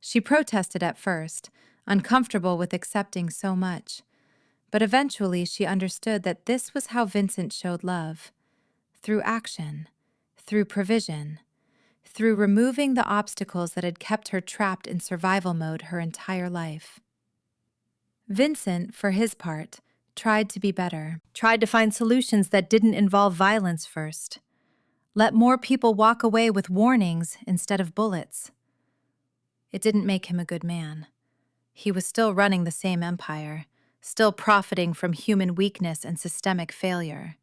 She protested at first, uncomfortable with accepting so much, but eventually she understood that this was how Vincent showed love, through action, through provision, through removing the obstacles that had kept her trapped in survival mode her entire life. Vincent, for his part, tried to be better, tried to find solutions that didn't involve violence first. Let more people walk away with warnings instead of bullets. It didn't make him a good man. He was still running the same empire, still profiting from human weakness and systemic failure.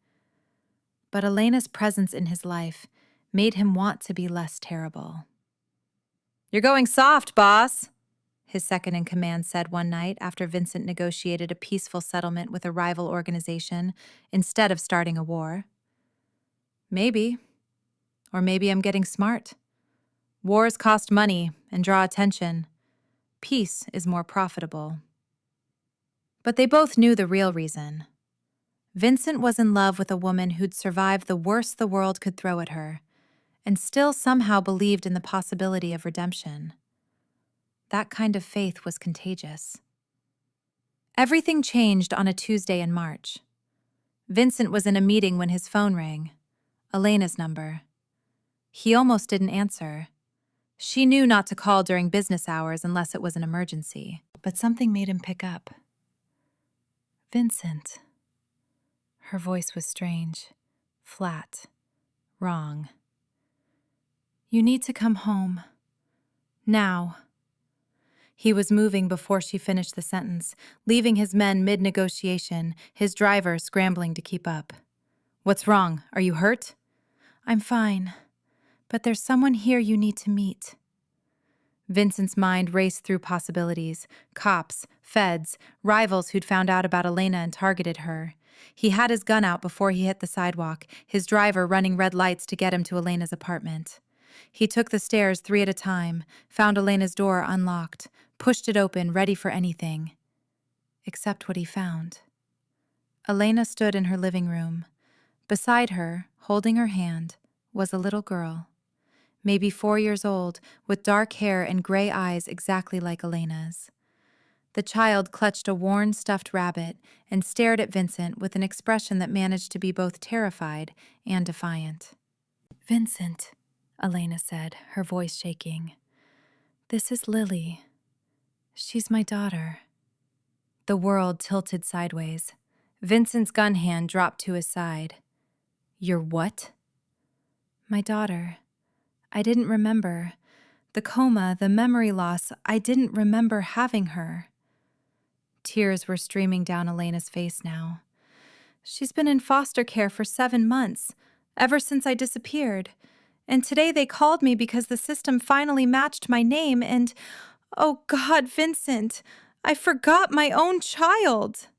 But Elena's presence in his life made him want to be less terrible. "You're going soft, boss," his second-in-command said one night after Vincent negotiated a peaceful settlement with a rival organization instead of starting a war. "Maybe. Or maybe I'm getting smart. Wars cost money and draw attention. Peace is more profitable." But they both knew the real reason. Vincent was in love with a woman who'd survived the worst the world could throw at her, and still somehow believed in the possibility of redemption. That kind of faith was contagious. Everything changed on a Tuesday in March. Vincent was in a meeting when his phone rang, Elena's number. He almost didn't answer. She knew not to call during business hours unless it was an emergency, but something made him pick up. "Vincent." Her voice was strange, flat, wrong. "You need to come home. Now." He was moving before she finished the sentence, leaving his men mid-negotiation, his driver scrambling to keep up. "What's wrong? Are you hurt?" "I'm fine, but there's someone here you need to meet." Vincent's mind raced through possibilities: cops, feds, rivals who'd found out about Elena and targeted her. He had his gun out before he hit the sidewalk, his driver running red lights to get him to Elena's apartment. He took the stairs 3 at a time, found Elena's door unlocked, pushed it open, ready for anything. Except what he found. Elena stood in her living room. Beside her, holding her hand, was a little girl, maybe 4 years old, with dark hair and gray eyes exactly like Elena's. The child clutched a worn stuffed rabbit and stared at Vincent with an expression that managed to be both terrified and defiant. "Vincent," Elena said, her voice shaking. "This is Lily. She's my daughter." The world tilted sideways. Vincent's gun hand dropped to his side. "Your what?" "My daughter. I didn't remember. The coma, the memory loss, I didn't remember having her." Tears were streaming down Elena's face now. "She's been in foster care for 7 months, ever since I disappeared. And today they called me because the system finally matched my name and, oh God, Vincent, I forgot my own child."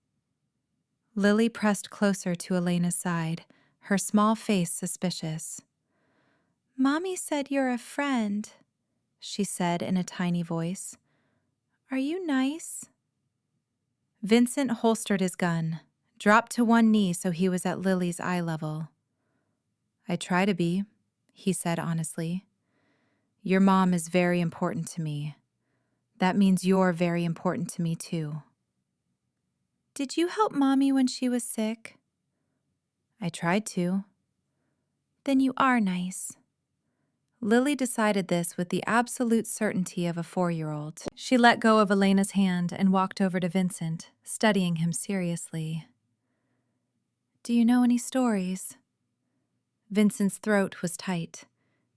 Lily pressed closer to Elena's side, her small face suspicious. "Mommy said you're a friend," she said in a tiny voice. "Are you nice?" Vincent holstered his gun, dropped to one knee so he was at Lily's eye level. "I try to be," he said honestly. "Your mom is very important to me. That means you're very important to me too." "Did you help Mommy when she was sick?" "I tried to." "Then you are nice." Lily decided this with the absolute certainty of a 4-year-old. She let go of Elena's hand and walked over to Vincent, studying him seriously. "Do you know any stories?" Vincent's throat was tight.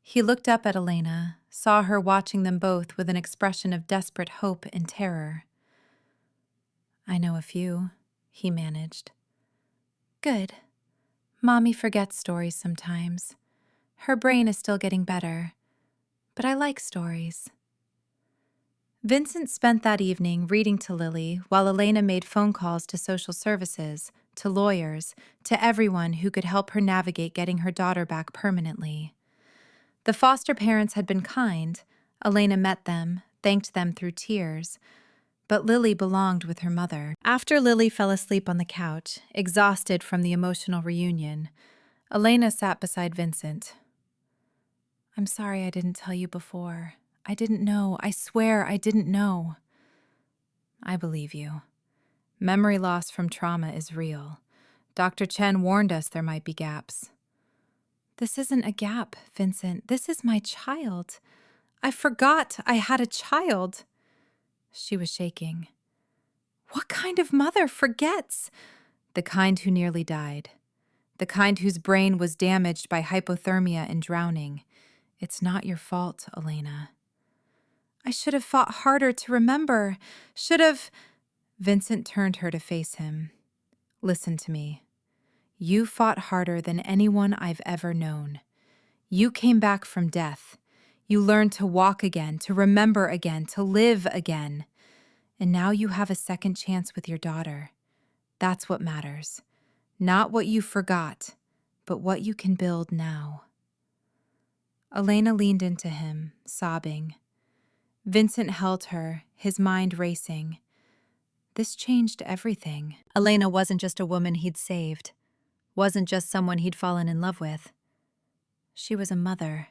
He looked up at Elena, saw her watching them both with an expression of desperate hope and terror. "I know a few," he managed. "Good. Mommy forgets stories sometimes. Her brain is still getting better, but I like stories." Vincent spent that evening reading to Lily while Elena made phone calls to social services, to lawyers, to everyone who could help her navigate getting her daughter back permanently. The foster parents had been kind. Elena met them, thanked them through tears, but Lily belonged with her mother. After Lily fell asleep on the couch, exhausted from the emotional reunion, Elena sat beside Vincent. "I'm sorry I didn't tell you before. I didn't know. I swear I didn't know." "I believe you. Memory loss from trauma is real. Dr. Chen warned us there might be gaps." "This isn't a gap, Vincent. This is my child. I forgot I had a child." She was shaking. "What kind of mother forgets?" "The kind who nearly died. The kind whose brain was damaged by hypothermia and drowning. It's not your fault, Elena." "I should have fought harder to remember. Should have—" Vincent turned her to face him. "Listen to me. You fought harder than anyone I've ever known. You came back from death. You learned to walk again, to remember again, to live again. And now you have a second chance with your daughter. That's what matters. Not what you forgot, but what you can build now." Elena leaned into him, sobbing. Vincent held her, his mind racing. This changed everything. Elena wasn't just a woman he'd saved, wasn't just someone he'd fallen in love with. She was a mother.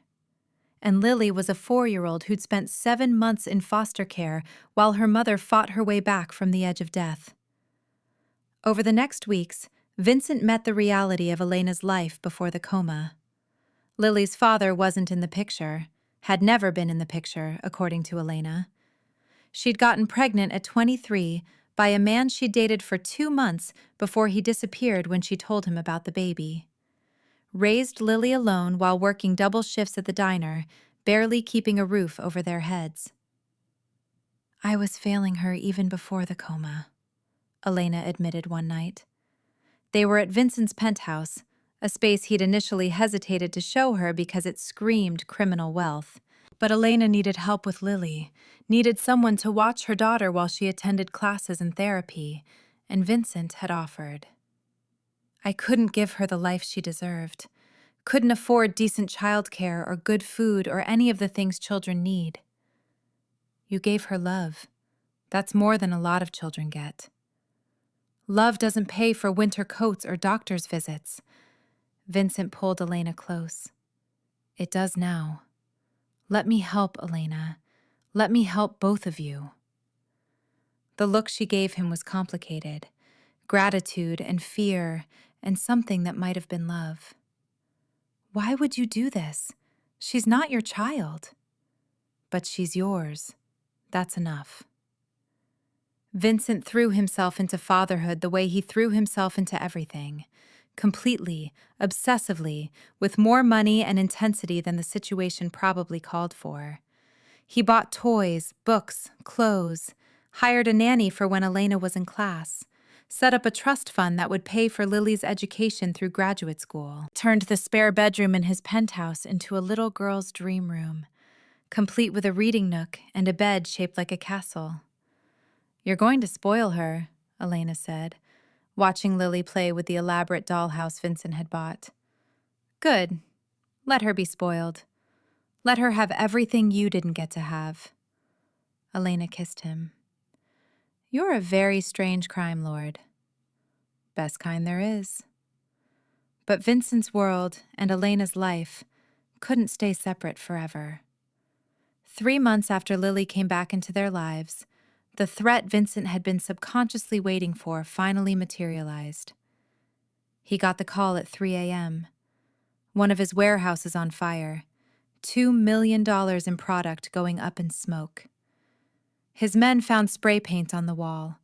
And Lily was a 4-year-old who'd spent 7 months in foster care while her mother fought her way back from the edge of death. Over the next weeks, Vincent met the reality of Elena's life before the coma. Lily's father wasn't in the picture, had never been in the picture, according to Elena. She'd gotten pregnant at 23 by a man she'd dated for 2 months before he disappeared when she told him about the baby. Raised Lily alone while working double shifts at the diner, barely keeping a roof over their heads. "I was failing her even before the coma," Elena admitted one night. They were at Vincent's penthouse, a space he'd initially hesitated to show her because it screamed criminal wealth. But Elena needed help with Lily, needed someone to watch her daughter while she attended classes and therapy, and Vincent had offered. "I couldn't give her the life she deserved. Couldn't afford decent childcare or good food or any of the things children need. You gave her love. That's more than a lot of children get. Love doesn't pay for winter coats or doctor's visits." Vincent pulled Elena close. "It does now. Let me help, Elena. Let me help both of you." The look she gave him was complicated. Gratitude and fear and something that might have been love. "Why would you do this? She's not your child." "But she's yours. That's enough." Vincent threw himself into fatherhood the way he threw himself into everything. Completely, obsessively, with more money and intensity than the situation probably called for. He bought toys, books, clothes, hired a nanny for when Elena was in class, set up a trust fund that would pay for Lily's education through graduate school, turned the spare bedroom in his penthouse into a little girl's dream room, complete with a reading nook and a bed shaped like a castle. "You're going to spoil her," Elena said, watching Lily play with the elaborate dollhouse Vincent had bought. "Good. Let her be spoiled. Let her have everything you didn't get to have." Elena kissed him. "You're a very strange crime lord. Best kind there is." But Vincent's world and Elena's life couldn't stay separate forever. 3 months after Lily came back into their lives, the threat Vincent had been subconsciously waiting for finally materialized. He got the call at 3 a.m. One of his warehouses on fire. $2 million in product going up in smoke. His men found spray paint on the wall,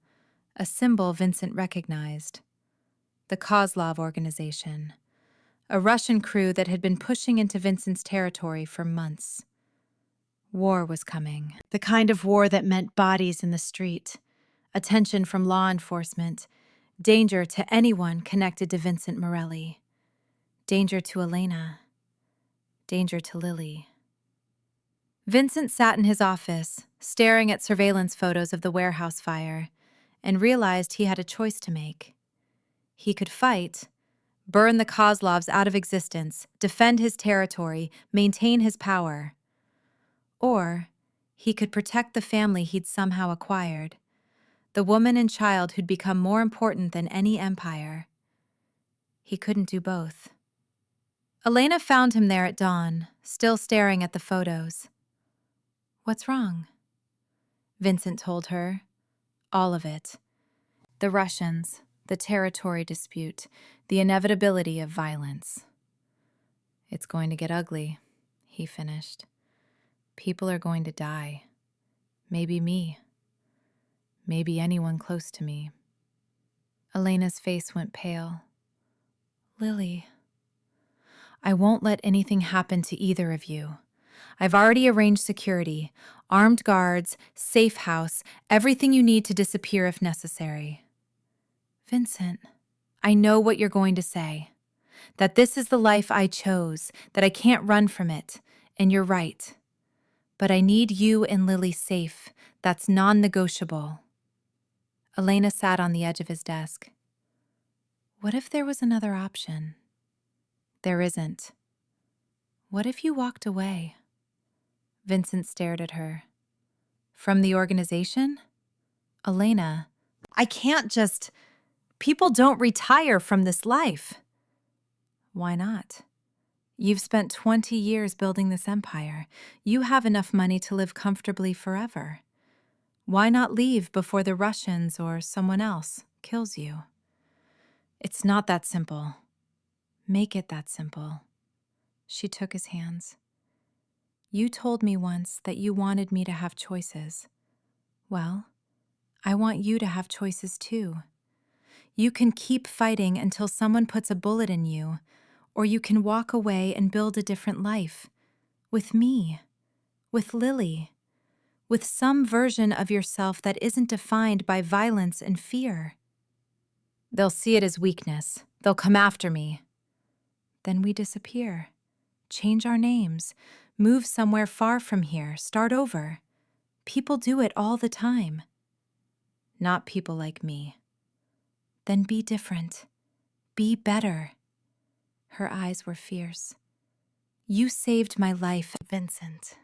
a symbol Vincent recognized. The Kozlov organization, a Russian crew that had been pushing into Vincent's territory for months. War was coming, the kind of war that meant bodies in the street, attention from law enforcement, danger to anyone connected to Vincent Morelli, danger to Elena, danger to Lily. Vincent sat in his office, staring at surveillance photos of the warehouse fire, and realized he had a choice to make. He could fight, burn the Kozlovs out of existence, defend his territory, maintain his power. Or he could protect the family he'd somehow acquired, the woman and child who'd become more important than any empire. He couldn't do both. Elena found him there at dawn, still staring at the photos. "What's wrong?" Vincent told her. All of it. The Russians, the territory dispute, the inevitability of violence. "It's going to get ugly," he finished. "People are going to die. Maybe me. Maybe anyone close to me." Elena's face went pale. "Lily, I won't let anything happen to either of you. I've already arranged security, armed guards, safe house, everything you need to disappear if necessary." "Vincent, I know what you're going to say. That this is the life I chose, that I can't run from it, and you're right. But I need you and Lily safe. That's non-negotiable." Elena sat on the edge of his desk. "What if there was another option?" "There isn't." "What if you walked away?" Vincent stared at her. "From the organization?" "Elena, I can't just... People don't retire from this life." "Why not? You've spent 20 years building this empire. You have enough money to live comfortably forever. Why not leave before the Russians or someone else kills you?" "It's not that simple." "Make it that simple." She took his hands. "You told me once that you wanted me to have choices. Well, I want you to have choices too. You can keep fighting until someone puts a bullet in you, or you can walk away and build a different life. With me. With Lily. With some version of yourself that isn't defined by violence and fear." "They'll see it as weakness. They'll come after me." "Then we disappear. Change our names. Move somewhere far from here. Start over. People do it all the time." "Not people like me." "Then be different. Be better." Her eyes were fierce. "You saved my life, Vincent.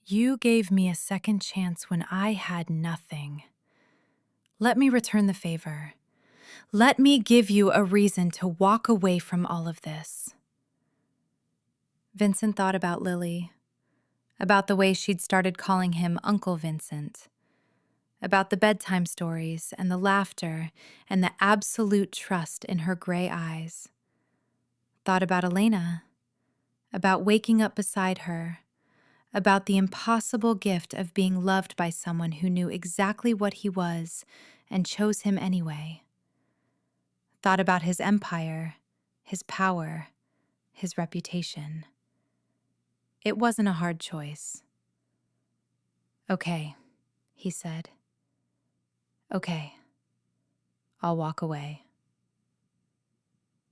You gave me a second chance when I had nothing. Let me return the favor. Let me give you a reason to walk away from all of this." Vincent thought about Lily, about the way she'd started calling him Uncle Vincent, about the bedtime stories and the laughter and the absolute trust in her gray eyes. Thought about Elena, about waking up beside her, about the impossible gift of being loved by someone who knew exactly what he was and chose him anyway. Thought about his empire, his power, his reputation. It wasn't a hard choice. "Okay," he said. "Okay, I'll walk away."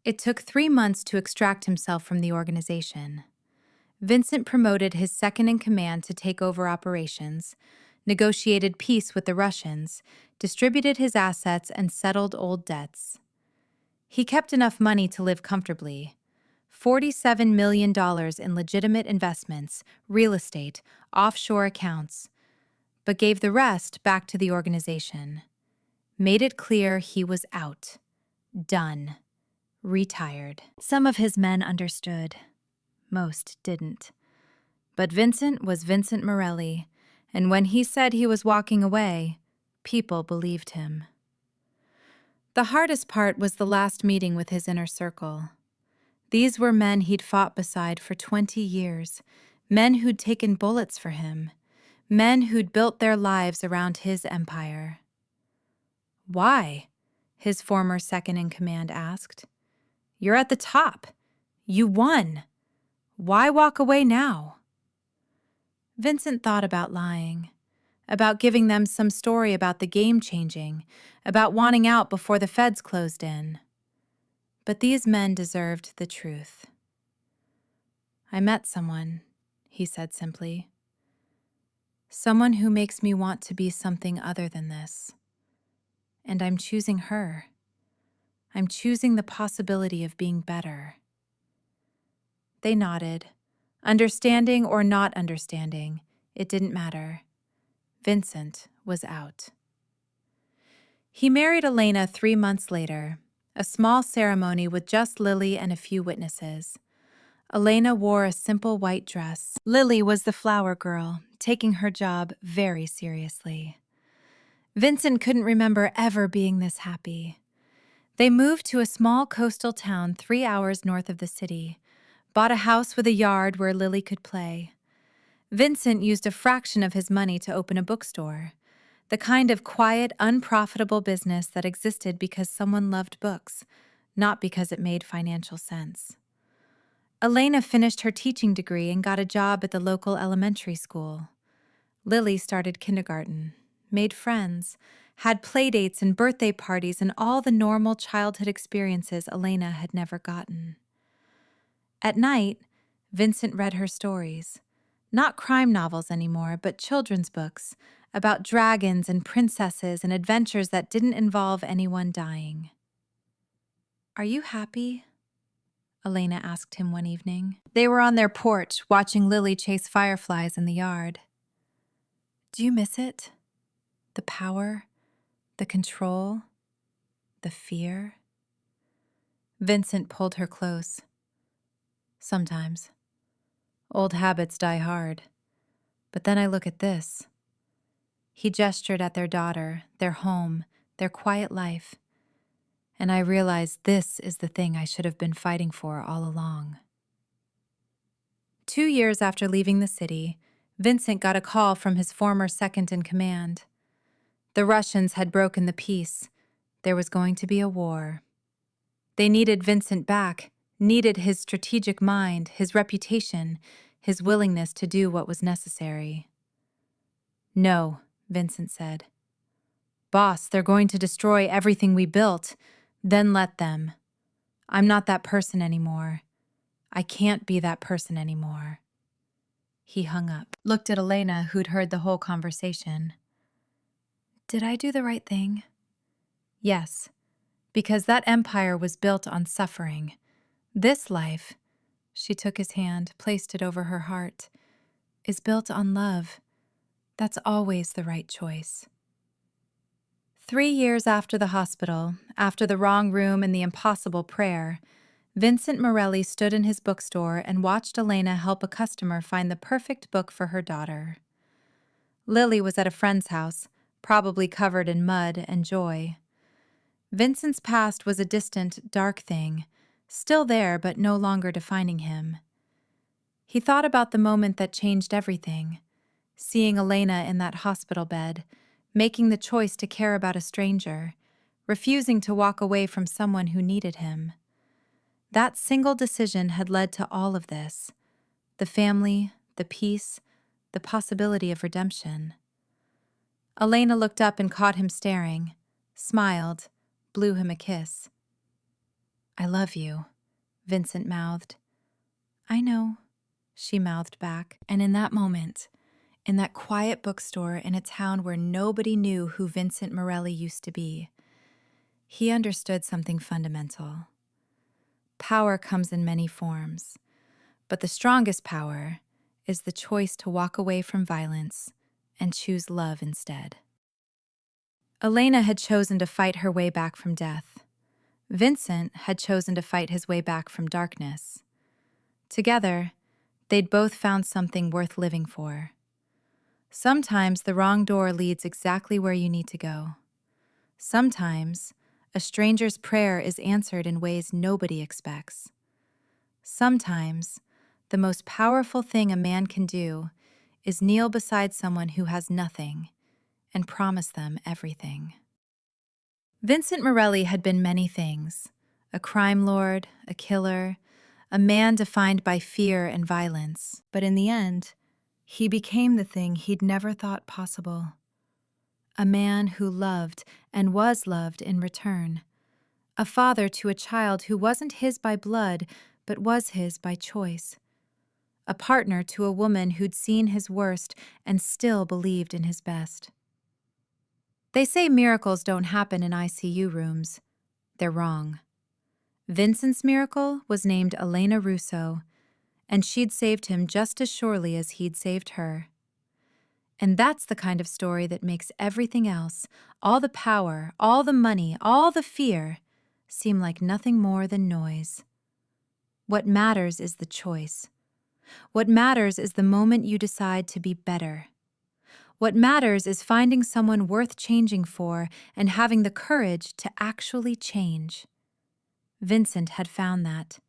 It took 3 months to extract himself from the organization. Vincent promoted his second-in-command to take over operations, negotiated peace with the Russians, distributed his assets, and settled old debts. He kept enough money to live comfortably. $47 million in legitimate investments, real estate, offshore accounts, but gave the rest back to the organization. Made it clear he was out. Done. Retired. Some of his men understood. Most didn't. But Vincent was Vincent Morelli, and when he said he was walking away, people believed him. The hardest part was the last meeting with his inner circle. These were men he'd fought beside for 20 years, men who'd taken bullets for him, men who'd built their lives around his empire. "Why?" his former second-in-command asked. "You're at the top. You won. Why walk away now?" Vincent thought about lying, about giving them some story about the game changing, about wanting out before the feds closed in. But these men deserved the truth. "I met someone," he said simply. "Someone who makes me want to be something other than this. And I'm choosing her. I'm choosing the possibility of being better." They nodded. Understanding or not understanding, it didn't matter. Vincent was out. He married Elena 3 months later, a small ceremony with just Lily and a few witnesses. Elena wore a simple white dress. Lily was the flower girl, taking her job very seriously. Vincent couldn't remember ever being this happy. They moved to a small coastal town 3 hours north of the city, bought a house with a yard where Lily could play. Vincent used a fraction of his money to open a bookstore, the kind of quiet, unprofitable business that existed because someone loved books, not because it made financial sense. Elena finished her teaching degree and got a job at the local elementary school. Lily started kindergarten, made friends, had playdates and birthday parties and all the normal childhood experiences Elena had never gotten. At night, Vincent read her stories. Not crime novels anymore, but children's books about dragons and princesses and adventures that didn't involve anyone dying. "Are you happy?" Elena asked him one evening. They were on their porch, watching Lily chase fireflies in the yard. "Do you miss it? The power, the control, the fear?" Vincent pulled her close. "Sometimes. Old habits die hard. But then I look at this." He gestured at their daughter, their home, their quiet life. "And I realize this is the thing I should have been fighting for all along." 2 years after leaving the city, Vincent got a call from his former second-in-command. The Russians had broken the peace. There was going to be a war. They needed Vincent back, needed his strategic mind, his reputation, his willingness to do what was necessary. "No," Vincent said. "Boss, they're going to destroy everything we built. Then let them. I'm not that person anymore. I can't be that person anymore." He hung up, looked at Elena, who'd heard the whole conversation. "Did I do the right thing?" "Yes, because that empire was built on suffering. This life," she took his hand, placed it over her heart, "is built on love. That's always the right choice." 3 years after the hospital, after the wrong room and the impossible prayer, Vincent Morelli stood in his bookstore and watched Elena help a customer find the perfect book for her daughter. Lily was at a friend's house, probably covered in mud and joy. Vincent's past was a distant, dark thing, still there but no longer defining him. He thought about the moment that changed everything, seeing Elena in that hospital bed, making the choice to care about a stranger, refusing to walk away from someone who needed him. That single decision had led to all of this: the family, the peace, the possibility of redemption. Elena looked up and caught him staring, smiled, blew him a kiss. "I love you," Vincent mouthed. "I know," she mouthed back. And in that moment, in that quiet bookstore in a town where nobody knew who Vincent Morelli used to be, he understood something fundamental. Power comes in many forms, but the strongest power is the choice to walk away from violence and choose love instead. Elena had chosen to fight her way back from death. Vincent had chosen to fight his way back from darkness. Together, they'd both found something worth living for. Sometimes the wrong door leads exactly where you need to go. Sometimes a stranger's prayer is answered in ways nobody expects. Sometimes, the most powerful thing a man can do is kneel beside someone who has nothing and promise them everything. Vincent Morelli had been many things: a crime lord, a killer, a man defined by fear and violence. But in the end, he became the thing he'd never thought possible: a man who loved and was loved in return. A father to a child who wasn't his by blood, but was his by choice. A partner to a woman who'd seen his worst and still believed in his best. They say miracles don't happen in ICU rooms. They're wrong. Vincent's miracle was named Elena Russo, and she'd saved him just as surely as he'd saved her. And that's the kind of story that makes everything else, all the power, all the money, all the fear, seem like nothing more than noise. What matters is the choice. What matters is the moment you decide to be better. What matters is finding someone worth changing for and having the courage to actually change. Vincent had found that.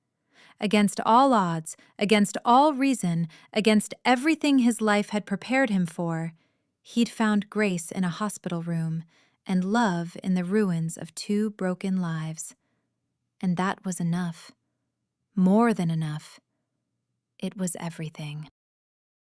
Against all odds, against all reason, against everything his life had prepared him for, he'd found grace in a hospital room and love in the ruins of 2 broken lives. And that was enough. More than enough. It was everything.